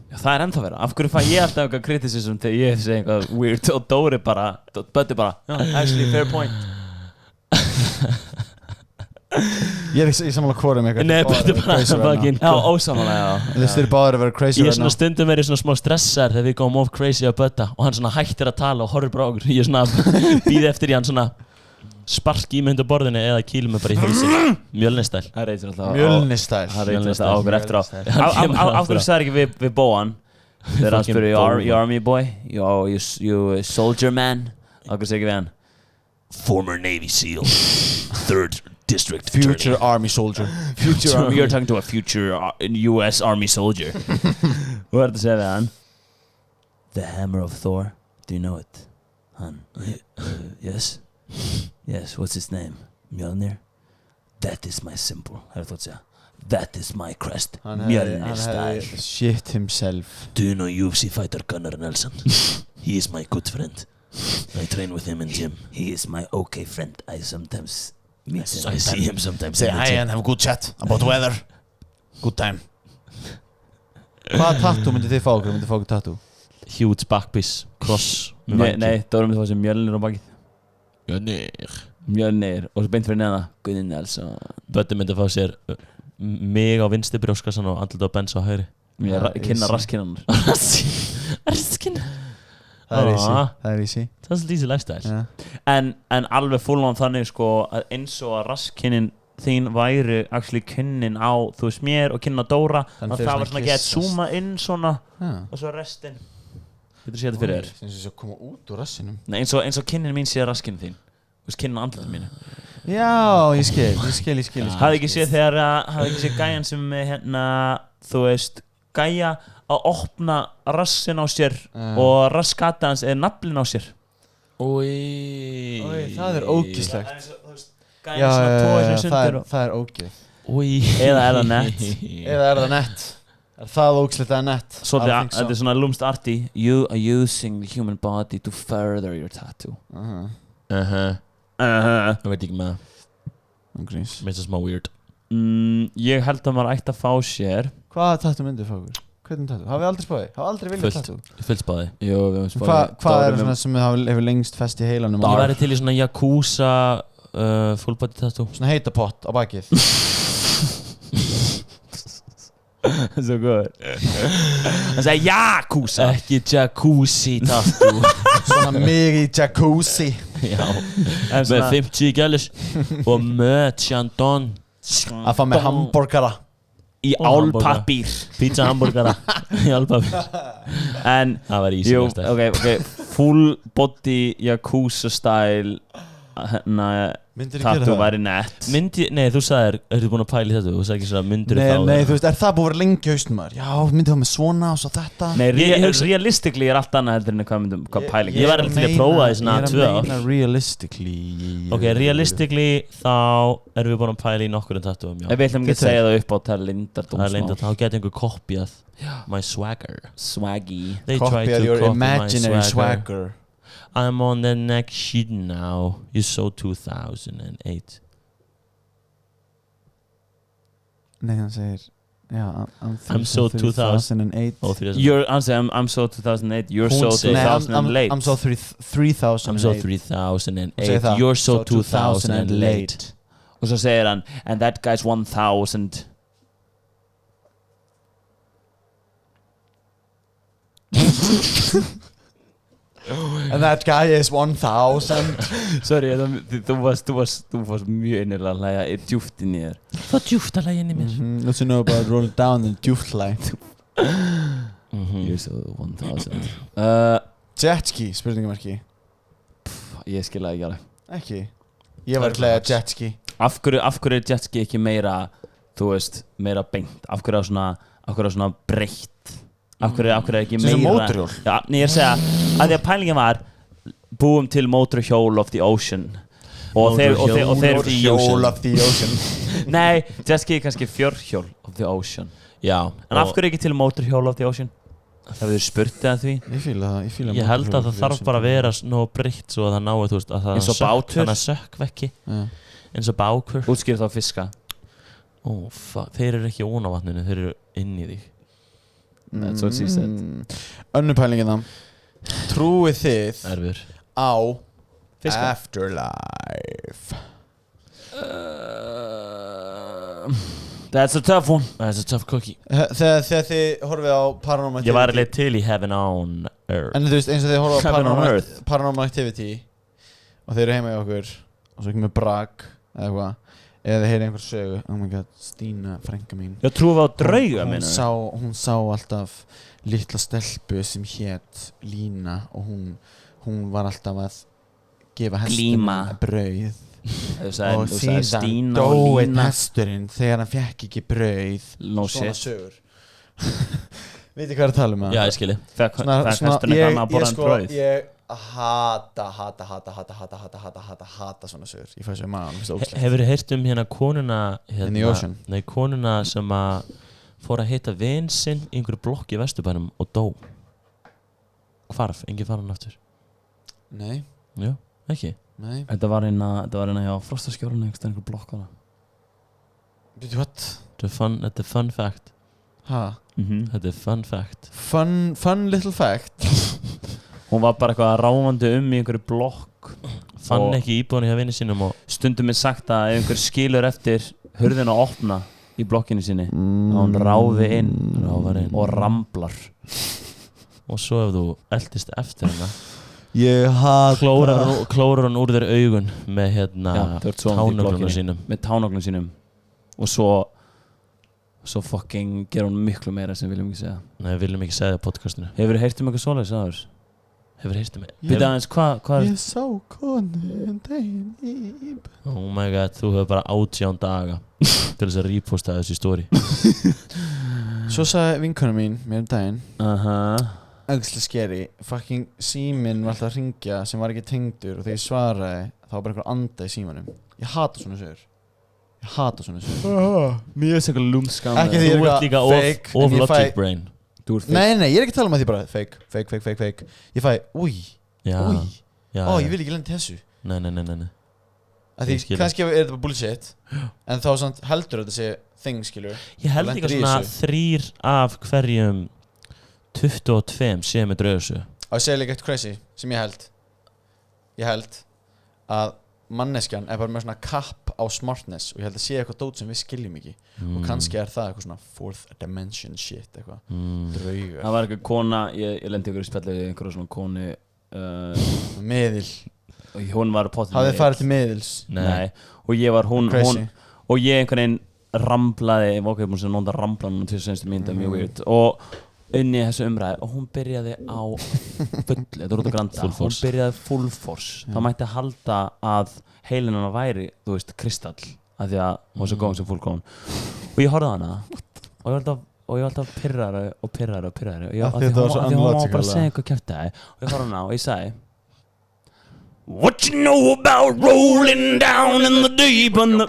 Já, það er ennþá vera Af hverju fæ ég alltaf eitthvað kritisism Þegar ég segi eitthvað weird Og Dóri bara Böddi bara Actually fair point Ég er samanlega hvora með eitthvað Nei, Böddi bara fucking Já, ósamanlega Þið styrir báður að vera crazy Ég er svona stundum verið svona smá stressar Þegar við góðum of crazy á Bödda Og hann svona hættir að tala og horfir bara á okkur Ég er svona býði eftir í hann svona Sparki í mig undir borðinu eða kýlum mig bara í hausin Mjölnistæl Það reytir alltaf Mjölnistæl Það reytir alltaf á okkur eftir á Af hverju sagði ekki við Bóan Þegar hann spurði You army boy You soldier man Af hverju sagði ekki við hann Former Navy SEAL 3rd District Future Army soldier Future Army You're talking to a future US Army soldier Hvað er þetta að segja við hann The hammer of Thor Do you know it? Hann Yes Yes, what's his name? Mjölnir That is my symbol That is my crest Mjölnir style Shit himself Do you know UFC fighter Gunnar Nelson? He is my good friend I train with him in gym He is my okay friend I sometimes meet him I see him sometimes Say hi and have a good chat about weather Good time Hvaða tattoo myndi þið fá okkur? Myndi þið fá okkur tattoo? Huge backpiece Cross Nei, Dóra myndi fá sér Mjölnir á bakið Mjölnir Og svo beint fyrir neða Gunnar Nelson Böddi myndi fá sér mig á vinstri brjóskassan og andlit á Bensa á hægri Kynna raskinnannar Raskinn Það er easy Það er svolítið easy lifestyle En alveg full on þannig sko að eins og að raskinin þín væri actually kynnin á þú veist mér og kynnin á Dóra Þannig að það var svona gett zooma inn svona og svo restin Getur séð þetta fyrir þér? Eins og sé að koma út úr rassinum Nei, eins og kynnin mín sé raskinin þín Þú veist kynnin á andlitinu mínu Já, ég skil Hafði ekki séð þegar hafði ekki séð gæjan sem hérna þú veist gæja að opna rassin á sér og raskata hans eða naflin á sér Oi, það er ógeðslegt Gæjan svona tóa sér sundur það er ógeð Eða er það nett Eða er það nett Er það ógeðslegt eða nett? Svolítið, þetta er svona lumst arti You are using the human body to further your tattoo Það veit ekki með það Mér finnst það smá weird Ég held að maður ætti að fá sér Hvaða tattoo myndið fá okkur? Hvernig tattoo? Hafið aldrei spáði? Hafið aldrei viljað tattoo? Fullt spáði Jú, við höfum spáði Hvað er svona sem hefur lengst fest í heilanum? Ég væri til í svona Yakuza full body tattoo Svona heita pott á bakið Svo góður Hann sagði Yakuza Ekki jacuzzi tattoo Svona mig í jacuzzi Já Með 50 gælis Og með Chandon Að fá með hamborgara Í álpappír Pizza hamburgara Í álpappír En það var easy ok Full body Yakuza style Tattoo væri nett Nei, þú sagðir, ertu búin að pæla í þetta? Þú sagði ekki svona, myndir Nei, þú veist, er það búin að vera lengi haustum maður? Já, myndið það með svona og svo þetta Nei, realistically er allt annað heldur en hvað pæling Ég var til að prófa því svona 2 ár Ég er að meina realistically Ok, realistically þá erum við búin að pæla í nokkur tattooum Ef við ætlum ekki að segja það upp á það er leyndardómsmál Það er leyndardómsmál, þá geti einhver kopjað My swagger Swaggy Copy your imaginary swagger I'm on the next sheet now. You saw 2008. Nei, hann segir I'm so 2008 I'm so 2008 You're so 2008 I'm so 3008 I'm so 3008 You're so 2008 Og svo segir hann And that guy's 1000 And that guy is 1000 Sorry, þú varst mjög innilega að hlæja djúft inn í þér Það djúft að hlæja inn í mér Let's know about roll down and djúft hlæg You're Series 1000 Jetski, spurningamarki. Ég skil það ekki alveg Ekki. Ég var að hlæða jetski. Af hverju er jetski ekki meira, þú veist, meira beint? Af hverju er svona breytt? Af hverju er ekki meira... Sem mótorhjól. Já, ég er að segja, að því að pælingin var, búum til mótorhjól of the ocean. Og þeir Mótorhjól of the ocean. Nei, jetski er kannski fjörhjól of the ocean. Já. En af hverju ekki til mótorhjól of the ocean? Það við spurt eða því? Ég fíla það. Ég held að það þarf bara að vera nóg breytt svo að það nái, þú veist, að það eins og bátur? Þannig að sökkvekki. Eins og bákur. Útskýr þá fiska. Þeir eru ekki ón á vatninu, þeir eru inn í því. That's what she said. Önnur pælingin það. Trúið þið Erfur. á Fiska. afterlife? That's a tough one. That's a tough cookie. Þegar þið horfið á Paranormal Activity. Ég var alveg til í Heaven on Earth. En þú veist, eins og þið horfið á Heaven on Earth. Paranormal Activity og þeir eru heima í okkur og svo ekki með brag eða eitthvað, eða þið heyrið einhver sögu. Oh my god, Stína, frænka mín. Já, trúið á drauga, Hún meina hún sá alltaf litla stelpu sem hét Lína og hún var alltaf að gefa Glíma. hestinum brauð. Þú Og sagði síðan Stína og dói Lína. hesturinn þegar hann fekk ekki brauð. No Svona shit. sögur. Veitir hvað er að tala um það? Já, ég skilji. Fekk hesturinn eitthvað að borða en brauð. Ég hata svona sögur. Ég fæ svo í maðan, finnst það ógeðslegt. Hefurðu heyrt hérna konuna In the ocean. Nei, konuna sem að fór að hitta vin sinn í einhverju blokki í Vesturbænum og dó. Hvarf, enginn fann hann aftur. Nei, Já, ekki. nei. Þetta var hérna hjá Frostaskjólinu einhver blokkana. Veitu what? Þetta er fun fact. Ha? Þetta er fun fact. Fun little fact. Hún var bara eitthvað ráfandi í einhverju blokk. Fann Og- ekki íbúðan hjá vinni sínum og Stundum er sagt að ef einhver skilur eftir hurðina að opna í blokkinni sinni að hún ráfi inn ráfar inn. og ramblar. Og svo ef þú eldist eftir hana Ég hata klórar hann úr þeir augun með hérna Já, þú ert sofandi í tánuglunum blokkinni. sínum. Með tánoglum sínum. Og svo fucking gera hún miklu meira sem við viljum ekki segja. Nei, við viljum ekki segja það á podcastinu. Hefur heyrt um eitthvað svoleiðis áður? Hefur heyrt um mig? Býta aðeins, hvað Ég sá konu daginn í Oh my god, þú hefur bara 18 daga til þess að reposta þessu story. Svo sagði vinkona mín mér daginn Ægstlega skeri, fucking síminn var alltaf að ringja sem var ekki tengdur og þegar ég svaraði þá var bara einhver anda í símanum. Ég hata svona sögur. Ég hata svona sögur. Mjög sekkur lúmskam. Ekki því- Þú eitthvað ert líka fake, of en ég logic fæ- brain. Þú ert fake. Nei, ég er ekki að tala um að því bara fake. Ég fæ, Já, új, já, ó, já. ég vil ekki lenda í þessu. Nei. Að Ég því skil. kannski er þetta bara bullshit en þá samt heldur þetta sé thing, skilur. Ég held Þú líka lentir í svona þessu. 3 af hverjum 22 séu með draugasögu. Og ég segi líka eitt crazy sem ég held að manneskjan er bara með svona kapp á smartness og ég held að sé eitthvað dót sem við skiljum ekki og kannski er það eitthvað svona fourth dimension shit eitthvað, draugar, Það var eitthvað kona, ég lendi ykkur í spjalli við einhverja svona konu miðil, og hún var potið hafið þið farið til miðils? Nei, og ég var hún Crazy. og ég einhvern veginn ramblaði, ég var okkur búin að nota ramblan og til senstu mynda mjög weird og inn í þessu umræði og hún byrjaði á fullu, þetta er út á Granda, Full force. hún byrjaði full force. Það mætti halda að heilin hennar væri, þú veist, kristall af því að hún var svo góð sem fullkomn og ég horfði á hana og ég var alltaf pirrari og Af því þetta var svo hún var bara unlogical, að segja eitthvað kjaftaði og ég horfði á hana og ég sagði What you know about rolling down in the deep and the...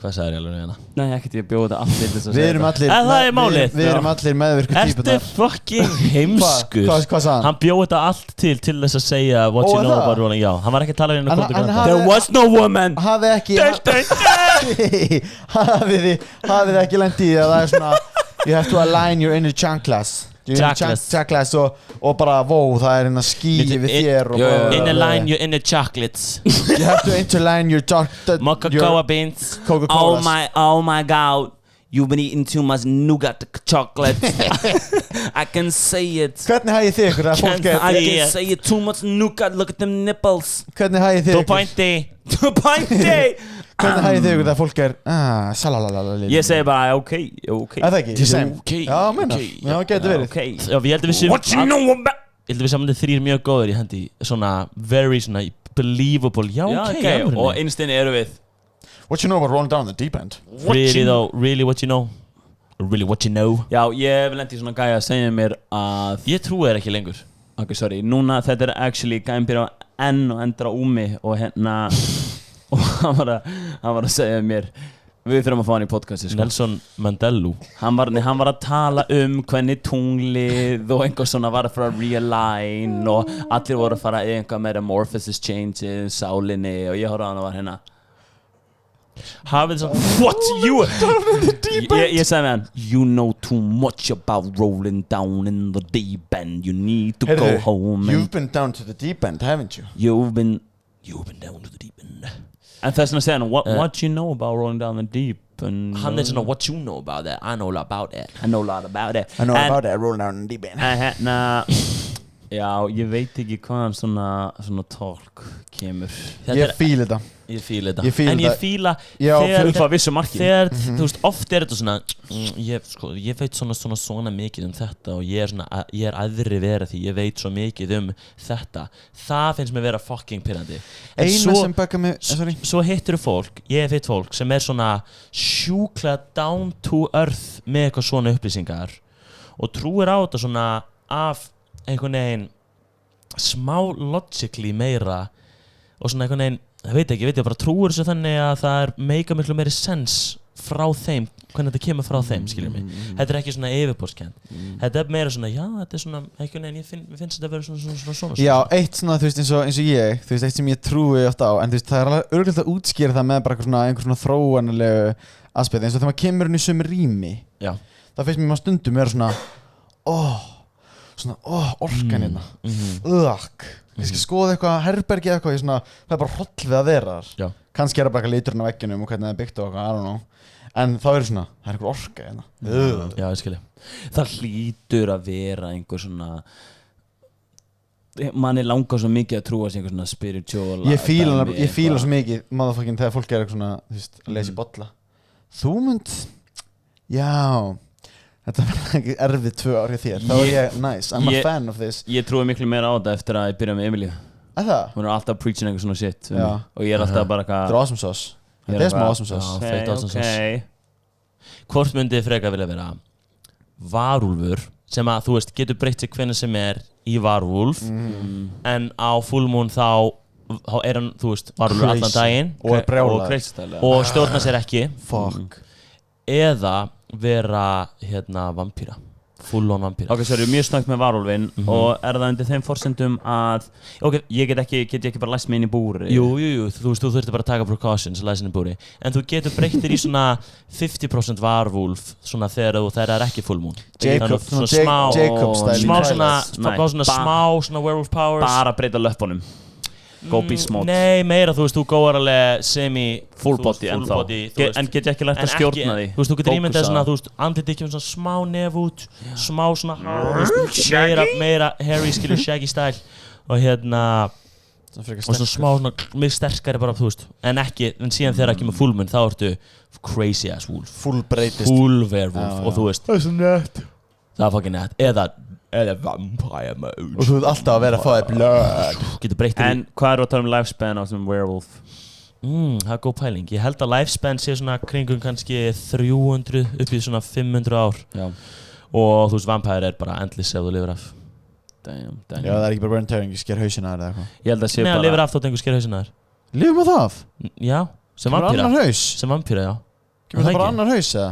Hvað sagði ég alveg hérna? Nei, ekkert, ég bjóði þetta allir þess að Við erum allir, En það er málið. við erum allir meðvirku Ertu típunar. fucking heimskur? Hvað sagði hann? Hann bjóð þetta allt til þess að segja what Ó, you know það? about rolling. Já, hann var ekki að tala um hérna En- Kóndu en Granda. hann- There was no woman Hafið ekki hafið þið ekki lent í því að það er svona you have to align your inner chanclas Chanclas. og bara wow, það er hérna skýi við þér og Jú, jú, jú. bara In a line you're in the chocolates. you have to interline your Coca-Cola beans. Coca-Cola oh my god You've been eating too much nougat chocolate I can say it Hvernig hafið þið ykkur að fólk I er can say it too much nougat Look at them nipples Hvernig hafið þið Þú ykkur pointi. Pænti Hvernig hægir þig þegar fólk salalala Ég segi bara, ok Það ekki? Ég segi, Same. ok, Já, meina. ok. Já, getur verið. Ok. Já, ég held að við séum What you know about Ég held að við saman þrír mjög góður í hendi svona very svona believable já, ok, og einstinni eru við What you know about rolling down the deep end? really though, really what you know really what you know Já, ég vil endi svona gæja að segja mér að ég trúi þér ekki lengur Ok, sorry, núna þetta er actually gæjum byrja á N og endur á úmi og hérna og hann var að segja mér við þurfum að fá hann í podcasti sko. Nelson Mandela hann var að tala hvernig tunglið og einhver svona var að fara að realign og allir voru að fara í einhver metamorphosis changes sálinni og ég horfði á hann og var hérna hafið svona What you ég sagði við hann You know too much about rolling down in the deep end You need to go home You've been down to the deep end, haven't you? You've been down to the deep end En þess vegna segja hann What you know about rolling down the deep and hann er svona what you know about that I know a lot about it I know a lot about it I know about that, rolling down the deep end En hérna Já, ég veit ekki hvaðan svona talk kemur Ég fíl þetta ég fíla þetta Ég fíla en ég þetta. fíla Já, upp á vissu marki þegar þú veist oft er þetta svona ég veit svona mikið þetta og ég er aðri vera því ég veit svo mikið þetta það finnst mér vera fucking pirrandi en Eina sem baka mig, sorry svo hittir þú fólk, ég hef hitt fólk sem er svona sjúklega down to earth með eitthvað svona upplýsingar og trúir á þetta svona af einhvern veginn smá logically meira og svona einhvern veginn ég veit ég bara trúir þessu þannig að það er meika miklu meiri sens frá þeim, hvernig þetta kemur frá þeim, skiljum mig þetta er ekki svona yfirborðskennt þetta er meira svona, já, þetta er svona einhvern veginn, ég finnst þetta að vera svona Já, eitt svona, þú veist, eins og ég þú veist, eitt sem ég trúi oft á en þú veist, það er alveg örgulegt að útskýra það með bara einhver svona þróanlegu aspekt eins og þegar maður kemur inn í sömu rými já. það finnst mér stundum vera svona orkan hérna ég skal skoða eitthvað herbergi eitthvað það er bara hroll við að vera þar kannski er það bara eitthvað liturinn á veggjunum og hvernig það er byggt og eitthvað, I don't know en þá er svona, það er einhver orka hérna já, ég skilji Það hlýtur að vera einhver svona manni langar svo mikið að trúa sig einhver svona spiritual Ég fíla svo mikið motherfucking þegar fólk er eitthvað svona þú veist, að lesa í bolla Þú munt já Þetta var ekki erfið 2 ár hjá þér þá er ég nice, I'm a fan of this Ég trúi miklu meira á þetta eftir að ég byrja með Emilíu Það? Hún er alltaf preaching eitthvað svona shit og ég er alltaf bara Þetta er awesome sauce Þetta er smá awesome sauce feitt awesome sauce Hvort myndið frekar vilja vera varúlfur sem að þú veist getur breytt sig hvernig sem er í varúlf en á full moon þá er hann, þú veist, varúlfur allan daginn og er brjálaður og stjórna sér ekki Fuck eða vera vampíra full on vampíra Ok, svo er ég mjög snöggt með varúlfinn og er það undir þeim forsendum að ok, ég get ekki bara læst mig inn í búri Jú, þú veist, þú þurftir bara að taka precautions að læsa inn í búri en þú getur breyttir í svona 50% varúlf svona þegar það er ekki full moon Jacob style smá werewolf powers bara breyta löppunum Go beast mode Nei, meira, þú veist, þú góðar alveg full body ennþá En get ég ekki lært að stjórna því Þú veist, þú getur ímyndað svona, þú veist, andlitið ekki svona smá nef út smá svona meira hairy, skilur, shaggy style og og svona smá svona mjög sterkari bara, þú veist en síðan þegar það kemur full moon þá ertu crazy ass wolf full breytist full werewolf og þú veist það er svo nett það er fucking nett eða vampire mode og þú veit alltaf að vera að fá þér blöð getur breytt En hvað er að tala lifespan á þessum werewolf? Það er góð pæling ég held að lifespan sé svona kringum kannski 300 upp í svona 500 ár og þú veist vampire er bara endless ef þú lifir af Damn. Já, það er ekki bara burn tearing, ég sker hausina þér eða eitthvað Ég held að sé Nei, bara lifir af þótt einhver sker hausina þér Lifum við það? Já, sem Kemur vampíra annar haus? Sem vampíra, já Kemur það bara annar haus eða?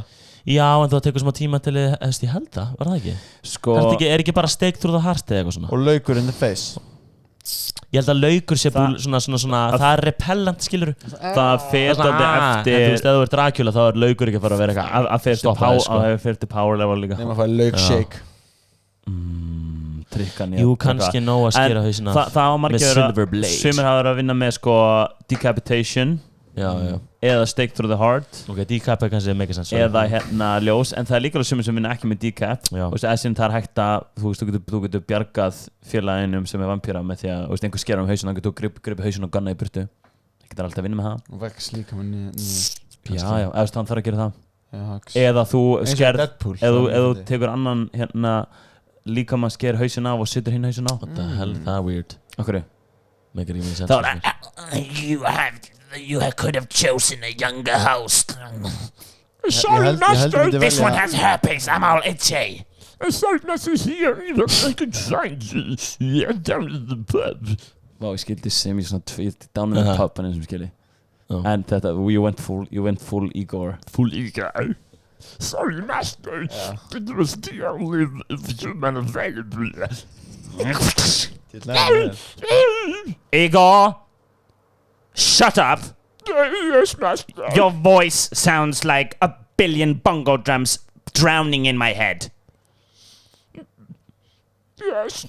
Já, en það tekur smá tíma til ég held það, var það ekki? Sko Er ekki bara stake through the heart eða eitthvað svona? Og laukur in the face Ég held að laukur sé svona það er repellent, skilur Það fer dálítið eftir En þú veist, ef þú er Dracula þá er laukur ekki að fara að vera eitthvað að fer til power level líka Nefnum að fæða lauk shake Trikkan Jú, kannski nóg að skera hausina Það á margir sumir hafa verið að vinna með sko decapitation Já eða stake through the heart Ok, decap er kannski mega sens eða ljós en það er líka sumir sem vinna ekki með decap og þess að það er hægt að þú getur bjargað félaginum sem er vampíra með því að einhver skera hausinn og getur gripið hausinn og ganna í burtu getur alltaf að vinna með það. Og vex líka með Já, eða hann þarf að gera það. Já, Hux. Eða þú skerð, Deadpool. eða þú tekur annan hérna líka maður sker hausinn af og setur hinn hausinn á. What the hell, það er weird. Okkur? Make it even sense. Það You could have chosen a younger host. Sorry, master. This one has herpes. I'm all itchy. Sorry, master, here. I could find you down at the pub. Vá, ég skildi sem ég svona down in the pub en eins og skildi. Oh. En þetta, you went full Igor. Full ego. Sorry, master. It was the only human available. Igor, shut up. Yes, master. Your voice sounds like a billion bongo drums drowning in my head. Yes.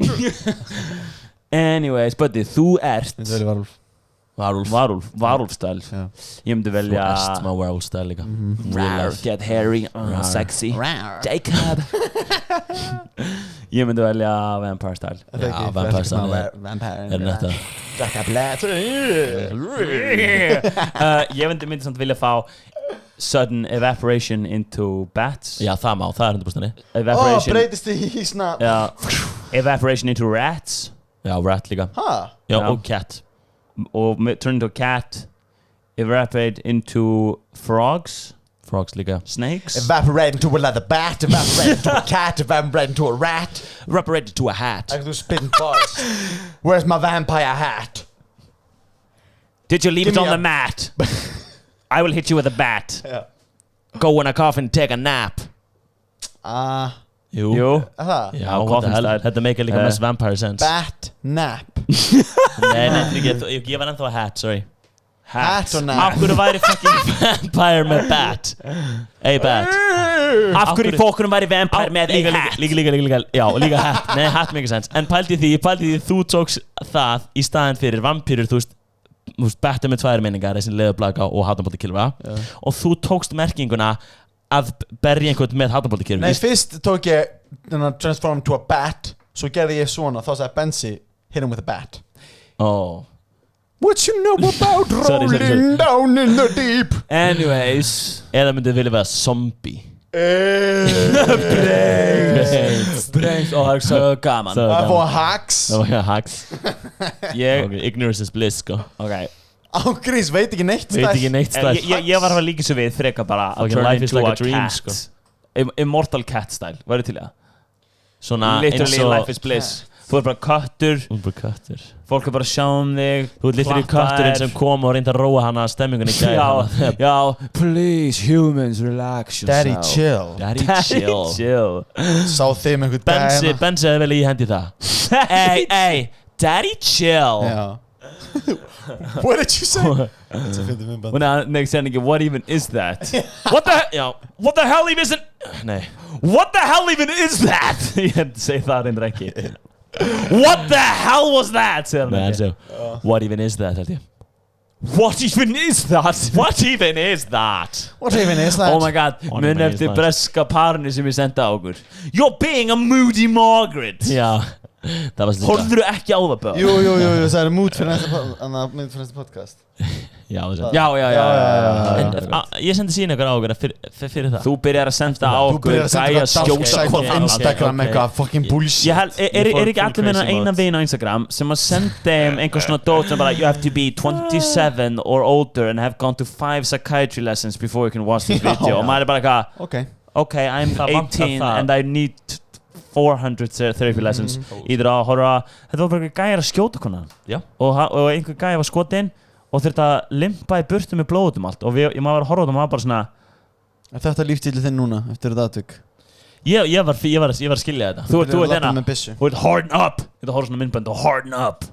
Anyways, buddy, þú ert Þetta verður varulf. Varulf-stæl. Já. Ég myndi Þú velja ert með werewolf-style líka. Rar, get hairy, sexy Jacob. Ég myndi velja vampire-style. Já, vampire-style er netta. Ég myndi samt vilja fá sudden evaporation into bats. Já, það má, það er 100%. Evaporation, breytist í svona já, evaporation into rats. Já, rat líka. Ha? Já, Já. og cat. Or turn into a cat. Evaporate into frogs. Frogs líka. Snakes. Evaporate into another bat, evaporate into a cat, evaporate into a rat. Evaporated to a hat. I can do spitting bars. Where's my vampire hat? Did you leave Give it me on a- the mat? I will hit you with a bat. Yeah. Go in a coffin, take a nap. Jú. Jú. Það? Já, Já, what the hell. coffin-style. Þetta make líka mest vampire sense. Bat, nap. Nei, ég var ennþá að hat, sorry. Hat og Af nap. hverju væri fucking vampire með bat? Hey, bat. Af hverju fókunum væri vampire með a hat? Líka. Já, líka hat. Nei, hat make sense. En pældi því þú tókst það í staðin fyrir vampýrur, þú veist, bat er með tvær minningar, þessi leðublaka og hatanbóltakilfa. Og þú tókst merkinguna að berja einhvern með hatanbóltakilfa. Nei, fyrst tók ég transform to a bat. Svo gerði ég svona, þá sagði Benzi hit him with a bat. Oh. What you know about Sorry. rolling down in the deep? Anyways. Eða myndið vilja vera zombie. Brains. Ó, það er svo gaman. Það Það fóða hacks. Það var hacks. Ég, Okay, ignorance is bliss, sko. ok. Ágrís, veit ekki neitt Veit ekki neitt En stæl. ég var að líka svo við freka bara að Okay, turn life is into like a a dream, cat. sko. Immortal cat style, væri til það? Svona Literally eins og life is bliss. Þú er bara köttur, Þú er bara köttur. fólk er bara að sjá þig. Þú ert literally klappa kötturinn þér. sem kom og reyndi að róa hana stemmingunni í gær. Já, já. Please, humans, relax yourself. Daddy chill. Daddy Chill. chill. Sá þeim einhvern Benzi hefði vel í hendi það. Hey, daddy chill. Já. What did you say? Það finnir mér bara. When I next saying, what even is that? What the hell even is it? Nei. What the hell even is that? Ég hefði segið það reyndar ekki. What the hell was that? Segðu Nei, hann ekki. svo. What even is that, held ég. What even is that? What even is that? What even is that? Oh my god, What mun even is eftir that? breska parinu sem ég senda á okkur. You're being a moody Margaret. Já. Það var slíka. Horfður ekki á það, bro? Jú, það er mood fyrir næsta podcast. Já, það Já. En ég sendi sína ykkur á okkur fyrir það. Þú byrjar að senda á Þú okkur byrjar að senda gæja það skjóta á konur. Instagram eitthvað fucking bullshit. Ég held, er ekki allir með crazy eina mode. vin á Instagram sem að senda þeim einhver svona dót sem bara you have to be 27 or older and have gone to 5 psychiatry lessons before you can watch this video og maður er bara eitthvað Ok. I'm Það vantar 18 það. and I need 400 therapy lessons Íður að horfa þetta var bara einhver gæjar að skjóta konar Já. og einhver gæjar var skotinn og þurfti að limpa í burtu með blóð um allt og ég maður var að horfa á það og maður bara svona Er þetta lífstílið þinn núna eftir þetta atvik? Ég var að skilja þetta. þú ert Lappa hérna með byssu. þú ert harden up þetta horfa svona myndbönd og harden up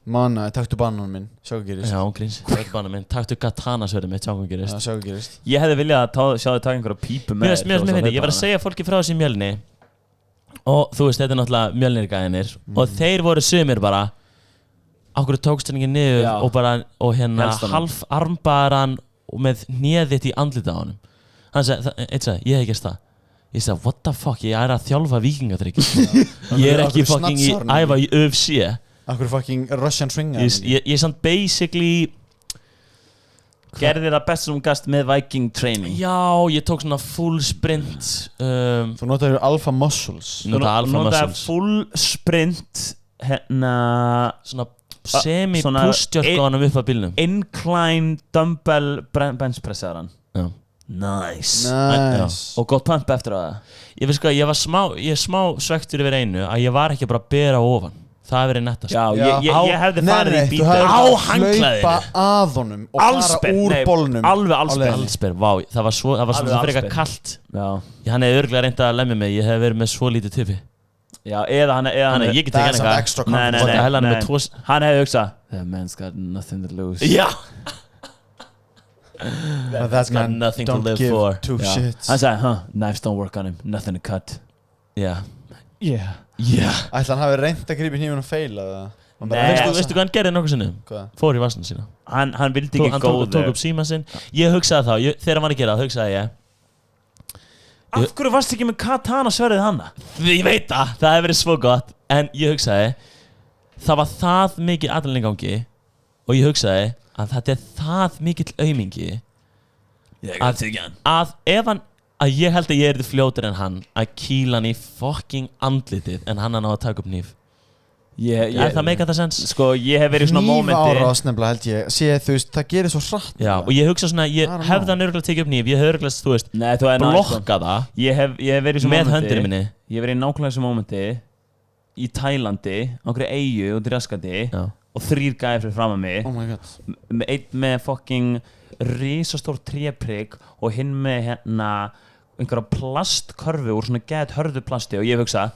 Manna, taktu banan minn. Sjá hvað gerist. Já, gríns. Takk minn. Taktu katanasverðið mitt, sjá hvað gerist. Já, sjá hvað gerist. ég hefði viljað að sjá þið taka einhverja pípu með Mér finnst mér ég var að segja fólki frá þessi mjölni og þú veist, þetta er náttúrulega mjölnirgæðinir og þeir voru sumir bara okkur tókst hann ekki niður Já. og bara, og hérna Helst honum. half armbaran með hnéðitt í andlita á honum. Hann sagði, eitt sagði, ég hef gert það. Ég sagði, what the fuck, ég er að þjálfa vikingatrygg. Ég er ekki Af hverju fucking í snatsar hann æfa í UFC. Akkur fucking Russian swinger. Ég er samt basically gerðir það best sem hún gast með Viking training. Já, ég tók svona full sprint Þú notaður Alpha Muscles. Alpha Muscles full sprint hérna svona svona semi-push-jörg upp að bílnum. incline dumbbell bench pressaðan. Já. Nice. Nice. Og gott pump eftir það. Ég veist hvað, ég er smá svektur yfir einu að ég var ekki bara að bera ofan. Það hefði verið nettast. Já, ég hefði farið í Þú bíta hefði Á bara handklæðinu. hlaupa að honum og fara úr bolnum. Alveg allsber. Allsber, vá, það var svona Alveg frekar allsber. kalt. Já. Hann hefði örgulega reyndað að lemja mig, ég hefði verið með svo lítið tippi. Já, eða hann Þannig að ég get Það tekið er samt hann extra Nei, confidence. Hann hefði með nei. tvo... Hann hefði hugsað that man's got nothing to lose. Já! But that man nothing to don't live give for. two Já. shits. Hann sagði, knives don't work on him, nothing to cut. Já. Yeah. Já. Ætla hann hafi reynd að grípa hnífun og feila það. Veistu hvað hann gerði nokkuð sinnum? Hvað? Fór í vassinu sína. Hann vildi ekki Hann go tók there. upp síma sinn. Ég hugsaði þá, þegar hann var að gera það, hugsaði ég Af hverju varst ekki með katana sverðið hanna? Ég veit það hefði verið svo gott. En ég hugsaði, það var það mikið adrenalín í gangi og ég hugsaði að þetta er það mikill aumingi að ef hann að ég held að ég er fljótur en hann að kýla hann í fucking andlitið en hann að ná að taka upp hníf. Er það make a sens? Sko, ég hef verið í svona momenti. Hnífárás nefnilega held ég. Sé þú veist, það gerir svo hratt. Já, og ég hugsa svona, ég hefði hann örgulega tekið upp hníf, ég hefði örgulega, þú veist, Nei, þú hefði blokkað það Ég hef verið í svona með momenti. höndinu minni. Ég hef verið í nákvæmlega þessu momenti í Tælandi, á einhverju eyju út í Raskati Já. og 3 gæði fyrir fram að mig Oh my god. einn með fucking risastór tréprygg og hinn með hérna einhverja plastkörfu úr svona gett hörðu plasti og ég hugsa,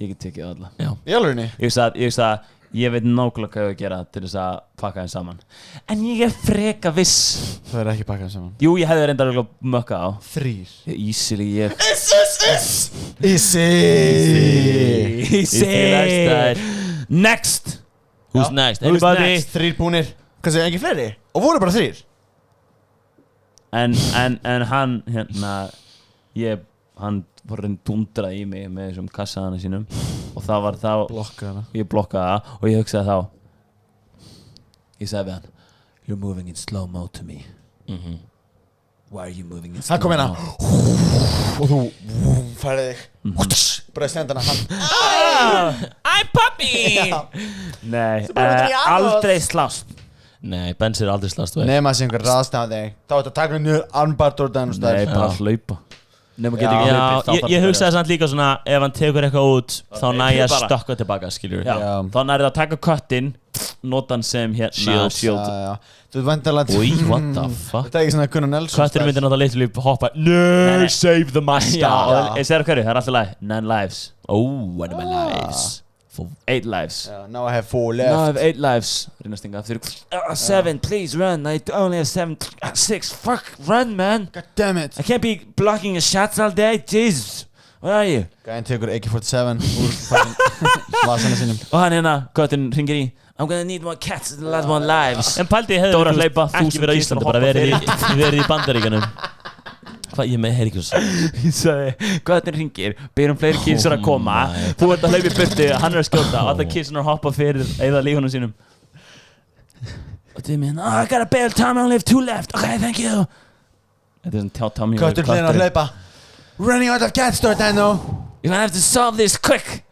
ég get tekið það alla. Já. Í alvegni? Ég hugsa, ég veit nákvæmlega hvað ég að gera til þess að pakka þeim saman. En ég er freka viss. Það er ekki pakkað saman. Jú, ég hefði reyndar að mökka á. 3. Easily, ég... Easy. Next! Who's next? Anybody? 3 búnir. Hvað segir, ekki fleiri? Og voru bara 3? En hann, hérna, hann var reynd dundrað í mig með þessum kassaðana sínum og það var þá, Blokkaða. ég blokkaði það og ég hugsaði þá, ég sagði við hann, you're moving in slow-mo to me. Why are you moving in slow-mo? Það kom hérna. Og þú færði þig. Bara stendana hann. I'm puppy! Nei, bara út í aldrei slást. Nei, Benz er aldrei slast þú Nefn að sé einhver raðstæða þig. Þá ætti að taka niður armbardur og þannig Nei, stær. bara hlaupa. Nefnum að geta Já. ekki Já, hlaupið. ég hugsaði samt líka svona ef hann tekur eitthvað út þá næja að bara- stökka tilbaka, skiljur Já, Já. þá nærið að taka köttin, nota hann sem hérna shield. Já. Þú væntanlega... Új, what the fuck? Þetta er ekki svona Gunnar Nelson Köttur myndi náttúrulega litlu hoppa Nei. Save the master Já, og ég segir hverju, það er alltaf læg, 9 lives. Oh, one of my lives 8 lives. Yeah, now I have 4 Now I have left. 8 lives. Reyna að stinga aftur. 7, please run. I only have 7. 6, fuck, run man. God damn it. I can't be blocking your shots all day. Jesus. Where are you? Gæinn tekur AK-47 úr vasana sínum. Og hann hérna, köttin ringir í. I'm gonna need more cats in the last one lives. En pældi ég hefði Dóra þú veist, hleypa, ekki 1000 verið á kistur Íslandi og bara hoppa verið í Bandaríkanum Hvað, ég með heyri ekki svo Ég sagði, köttin ringir, byrjum fleiri kísur að koma. my Þú ert að hlaupa í burtu, hann er að skjóta. Og alltaf kísunar hoppa fyrir eða lífunum sínum. Og þið minn, I got a bail, Tom, I only have 2 left. Okay, thank you. Þetta er svona Tommy og Köttur hlýnar að hlaupa. Running out of cat store, Dano. You're gonna have to solve this quick.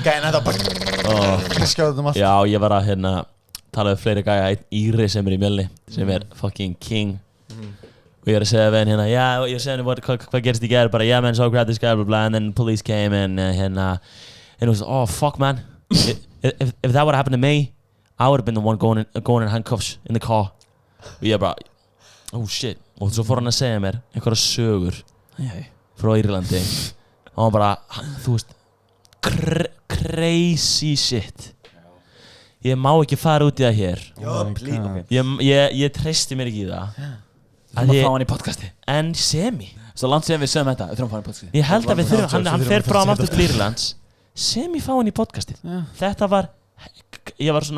Gæinn að það skjáði um allt. Já, ég var að hérna tala við fleiri gæja, einn Íri sem er í Mjölni sem er fucking king og ég er að segja við henni hérna, já, ég er að segja henni hvað gerist í gær, bara, yeah man, so grabbed this guy, blah blah, and then police came and hérna, and it was, oh fuck man, if that would have happened to me, I would have been the one going in handcuffs in the car og ég bara, oh shit, og svo fór hann að segja mér einhverja sögur frá Írlandi og hann bara, þú veist, crazy shit. Ég má ekki fara út í það hér. Ég treysti mér ekki í það. Þú þurfum að fá hann í podcasti. En Semi. Svo langt sem við sögum þetta, við þurfum að fá hann í podcasti. Ég held að við þurfum, hann fer bráðum aftur til Írlands. Semi fá hann í podcastið. Þetta var, ég var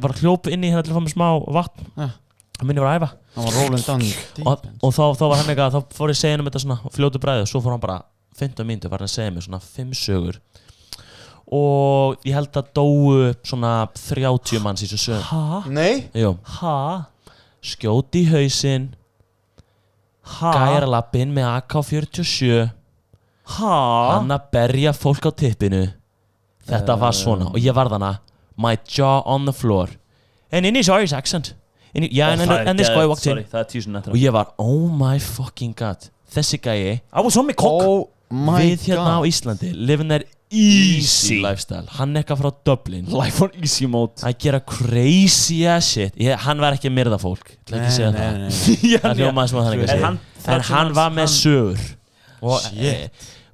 að hljópa inn í hérna til að fá mig smá vatn. Og minni var að æfa. Hann var rolling down Og þá var hann eitthvað, þá fór ég að segja um þetta svona fljótu bræði og svo fór hann bara 15 mínútur var hann að segja mér svona 5 sögur. Og ég held að dóu svona 30 manns í þessu sögum. Nei? Jú. skjóti í hausinn, gæra lappinn með AK-47, hann að berja fólk á tippinu. Þetta var svona og ég varð hana, my jaw on the floor, and in his Irish accent. And this guy walked in. Það er 10 nættur. Og ég var, oh my fucking god, þessi gæi I was on my cock. Oh my við hérna á god. Íslandi living their easy lifestyle, hann eitthvað frá Dublin Life on easy mode. að gera crazy ass shit hann var ekki að myrða fólk, ég ætla ekki að segja það það hljómaði sem að hann ekki að segja en hann var með sögur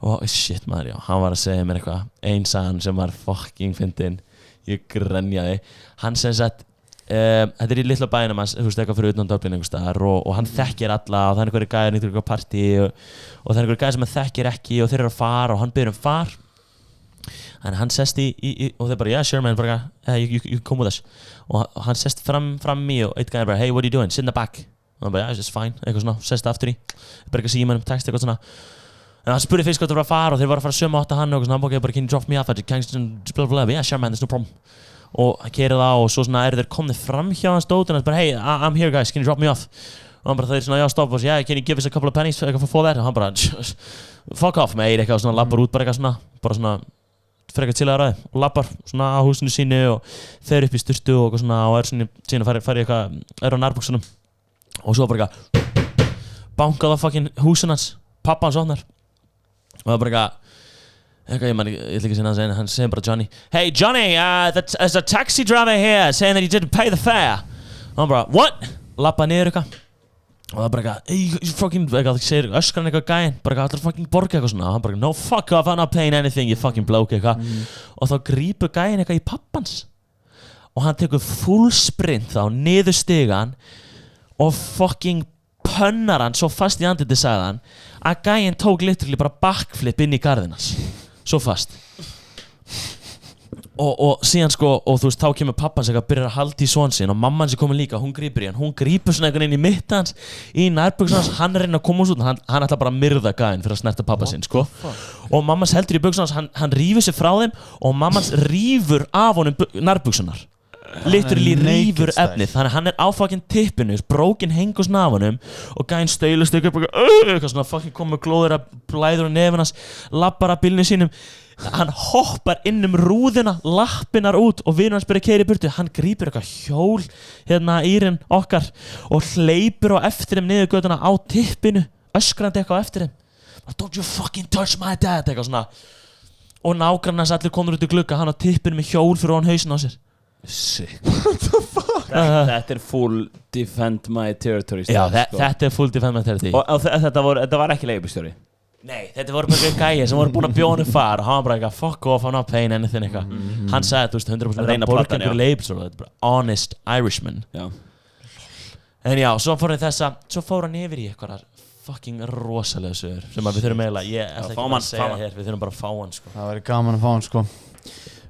og shit maður, já, hann var að segja mér eitthvað einsagan sem var fucking fyndin, ég grenjaði hann sem sagt þetta er í litla bænum hans, þú veist, eitthvað fyrir utan Dublin einhvers staðar og hann þekkir alla og það er einhverju gæðir nýttur eitthvað partí og það er einhverju gæðir sem hann þekkir ekki og þeir eru að fara og hann byrður far en hann sest í og þeir bara, yeah, sure man, bara, you come with us og hann sest fram í og eitt gæðir bara, hey, what are you doing, sit in the back og hann bara, yeah, it's fine, eitthvað svona, sest aftur í bara eitthvað símanum, text eitthvað svona en hann spurði fyrst hvað það var að fara og þeir var að fara sömu átt að hann og eitthvað svona, ok, bara can you drop me off at the yeah, sure man, there's no problem og hann keiri það og svo svona þeir komnir fram hjá hans dót og hann bara, hey, I'm here guys, can you drop me off og hann bara, þeir svona, já, stopp og yeah, can you give us a couple of pennies for that og hann bara, fuck off mate, eitthvað svona, lappar út bara eitthvað svona frekar til að ræði og lappar svona á húsinu sínu og þeir upp í sturtu og eitthvað svona og er svona síðan að fara í eitthvað, er á nærbuksunum og svo bara eitthvað bankað á fucking húsin hans, pappa hans opnar og það bara eitthvað, ég ætla ekki að segja hans einu, hann segir bara Johnny, hey Johnny, there's a taxi driver here saying that he didn't pay the fare og hann bara, what? Lappaði niður eitthvað og það bara eitthvað, hey, you fucking, eitthvað, segir öskran eitthvað gæinn, bara eitthvað, allir fucking borga eitthvað svona og hann bara, no fuck off, I'm not paying anything, you fucking bloke eitthvað og þá grípur gæinn eitthvað í pappans og hann tekur full sprint þá niður stigan og fucking pönnar hann svo fast í andlitið sagði hann að gæinn tók literally bara backflip inn í garðinas svo fast og síðan sko og þú veist þá kemur pappans eitthvað byrjar að halda í son sin og mamma hans er komin líka, hún grípur í hann hún grípur svona einhvern veginn í mitt hans í nærbuksun hans, hann reyna að koma úr hann ætla bara að myrða gæinn fyrir að snerta pappa sinn sko og mammas heldur í buksun hans hann rífur sig frá þeim og mammans rífur af honum nærbuksunar literally rífur efnið þannig hann á fucking tippinu brókin hengur svona af honum og gæinn staulast eitthvað svona fucking komur glóður að blæður á nefn hans lappar að bílnum sínum hann hoppar inn rúðuna lappinar út og vinur hans byrja að keyra í burtu hann grípur eitthvað hjól hérna Írinn okkar og hleypur á eftir þeim niður götuna á tippinu öskrandi eitthvað á eftir þeim don't you fucking touch my dad eitthvað svona og nágrannans allir konur út í glugga hann á tippinu með hjól fyrir hann hausinn á sér Sick. What the fuck? Þetta er full defend my territory já, þetta er full defend my territory og þetta var ekki leigubílstjóri. Nei, þetta voru bara gæjar sem voru búin að bjóna far og hann var bara eitthvað fuck off, I'm not paying anything eitthvað hann sagði, þú veist, 100% Reyna að borga platan, einhverju leigubílstjóra þetta er bara honest Irishman Já. en já, svo fór hann yfir í eitthvað fucking rosalega sögur sem að við þurfum eiginlega, ég ætla ekki að segja hér við þurfum bara að fá hann sko Það væri gaman að fá hann sko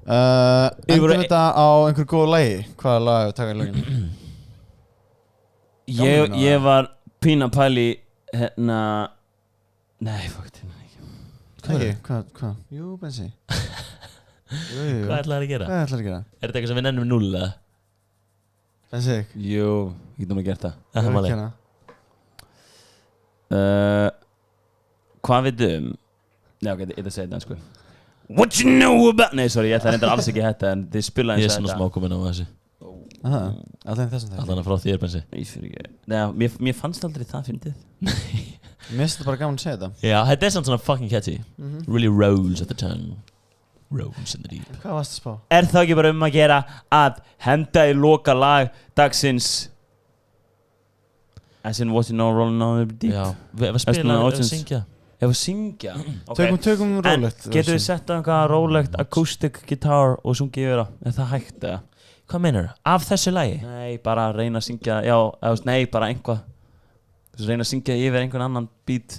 Endur þetta á einhver góð lagi? Hvaða lag taka í laginu? Ég var pína pæli hérna nei, fuck þetta Hvað? Jú, bensi Hvað ætlaði að gera? Hvað ætlaði að gera? Er þetta eitthvað sem við nennum 0 eða? Bensi Jú, ég getum að gera það Það er málið Hvað veitum? Já, ok, ég ætla að segja þetta sko What you know about Nei, sorry, ég ætla reyndar alls ekki þetta en þið spila eins Ég og er svona smá komin á þessu Alltaf þessum þegar Allan að frá þér, bensi Nei, fyrir ekki Nei, mér fannst aldrei það fyndið Mér finnst þetta bara gaman að segja þetta Já, þetta er svona fucking catchy Really rolls at the tongue Rolls in the deep Hvað varst að spá? Er það ekki bara að gera að henda í loka lag dagsins As in what you know rolling on the deep Já, við spila, við syngja Ef að syngja okay. Tökum En rólegt getur við sett á einhvað rólegt acoustic guitar og sungið yfir það? Er það hægt eða? Hvað meinar? Af þessu lagi? Nei, bara reyna að syngja Já, nei, bara einhvað Reyna að syngja yfir einhvern annan beat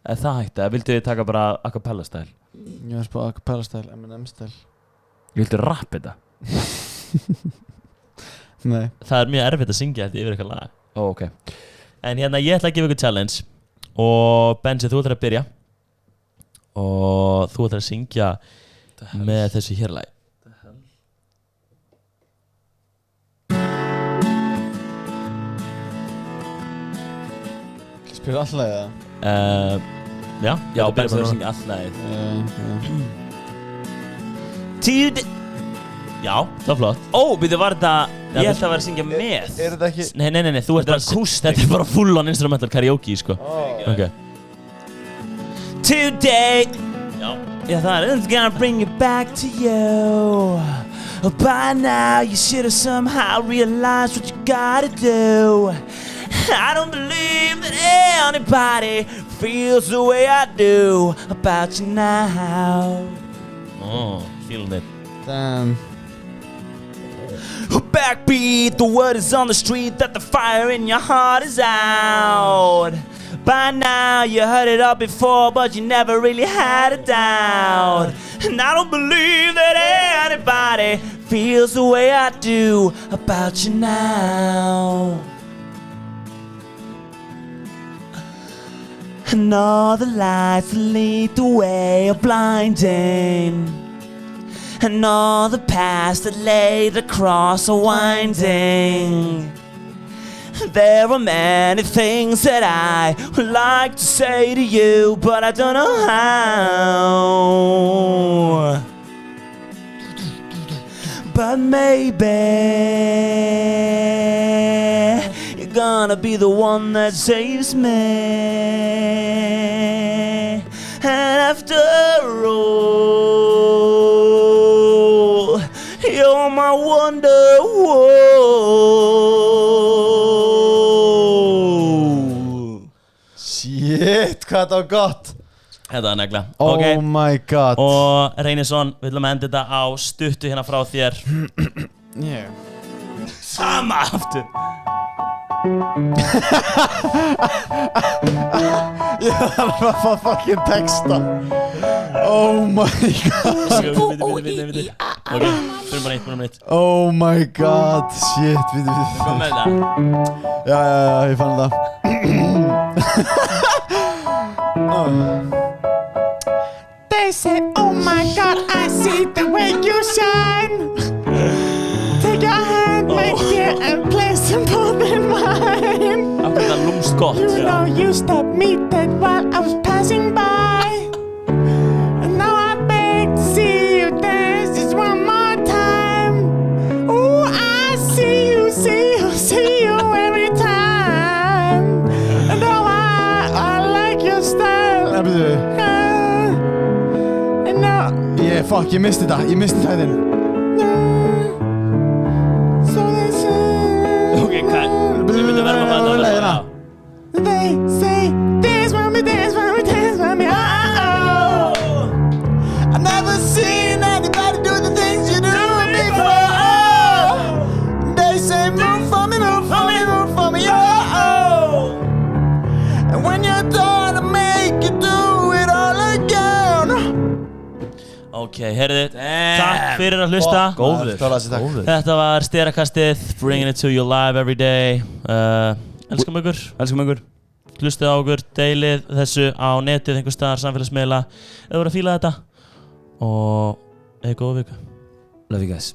Er það hægt eða? Vildu þið taka bara a cappella style? Ég var að spá a cappella style, M&M style Vildu rapp þetta? Nei Það er mjög erfitt að syngja þetta yfir eitthvað lag Ó, ok En hérna, ég ætla að gefa ykkur challenge og Benji, þú ætlar að byrja og þú ætlar að syngja með þessu hér lagi Spyrir alltaf það? Já, Já, þetta Benz byrjar er að bara syngja all lagið. Já, það var flott. Ó, byrju, var þetta... Já, Ég ætla að vera að syngja með. þetta ekki... Nei, þú ert Þetta er bara acústic. Þetta er bara full on instrumental karaoke, sko. Ok. Today Já. Yeah, I thought it's gonna bring it back to you. By now you should have somehow realized what you gotta do. I don't believe that anybody feels the way I do about you now. Oh, feeling it. Damn. Backbeat, the word is on the street that the fire in your heart is out. By now you heard it all before, but you never really had a doubt. And I don't believe that anybody feels the way I do about you now. And all the lights that lead the way are blinding. And all the paths that laid across are winding. There are many things that I would like to say to you, but I don't know how. But maybe you're gonna be the one that saves me. And after all, you're my wonderwall. Shit, hvað þetta var gott. Þetta var negla. Oh Ok. my god. Og Reynisson, við ætlum að enda þetta á stuttu hérna frá þér. Yeah. Sama aftur. Ég þarf að fá fucking texta. Oh my god. Viti. Ok, fyrir bara eitt. Oh my god. Shit, viti. Hvað með það? Já, ég fann það. They say, oh my God, I see the way you shine. Take your hand, my dear, and place them both in mine. Akkur þetta lúmst gott. You know you stopped me dead while I was passing by. And now I beg to see you dance just one more time. Ooh, I see you every time. And oh, I like your style. Nei, byrju. And now, Fuck, ég misti þetta hæðin. so they say. Ok, hvað? Við myndum verðum að fara Leiðina. They say, dance for me, dance for me, dance for me, oh, oh, oh. I've never seen anybody do the things you do before, oh. They say, move for me, move for me, move for me, oh, oh. And when you're done, I make you do it all again. Ok, heyrðu, takk fyrir að hlusta. Góður. Þetta var Sterakastið, bringing it to you live every day. Elskum ykkur. Hlustið á okkur, deilið þessu á netið, einhvers staðar, samfélagsmiðla. Ef þú voru að fíla þetta. Og, góða viku. Love you guys.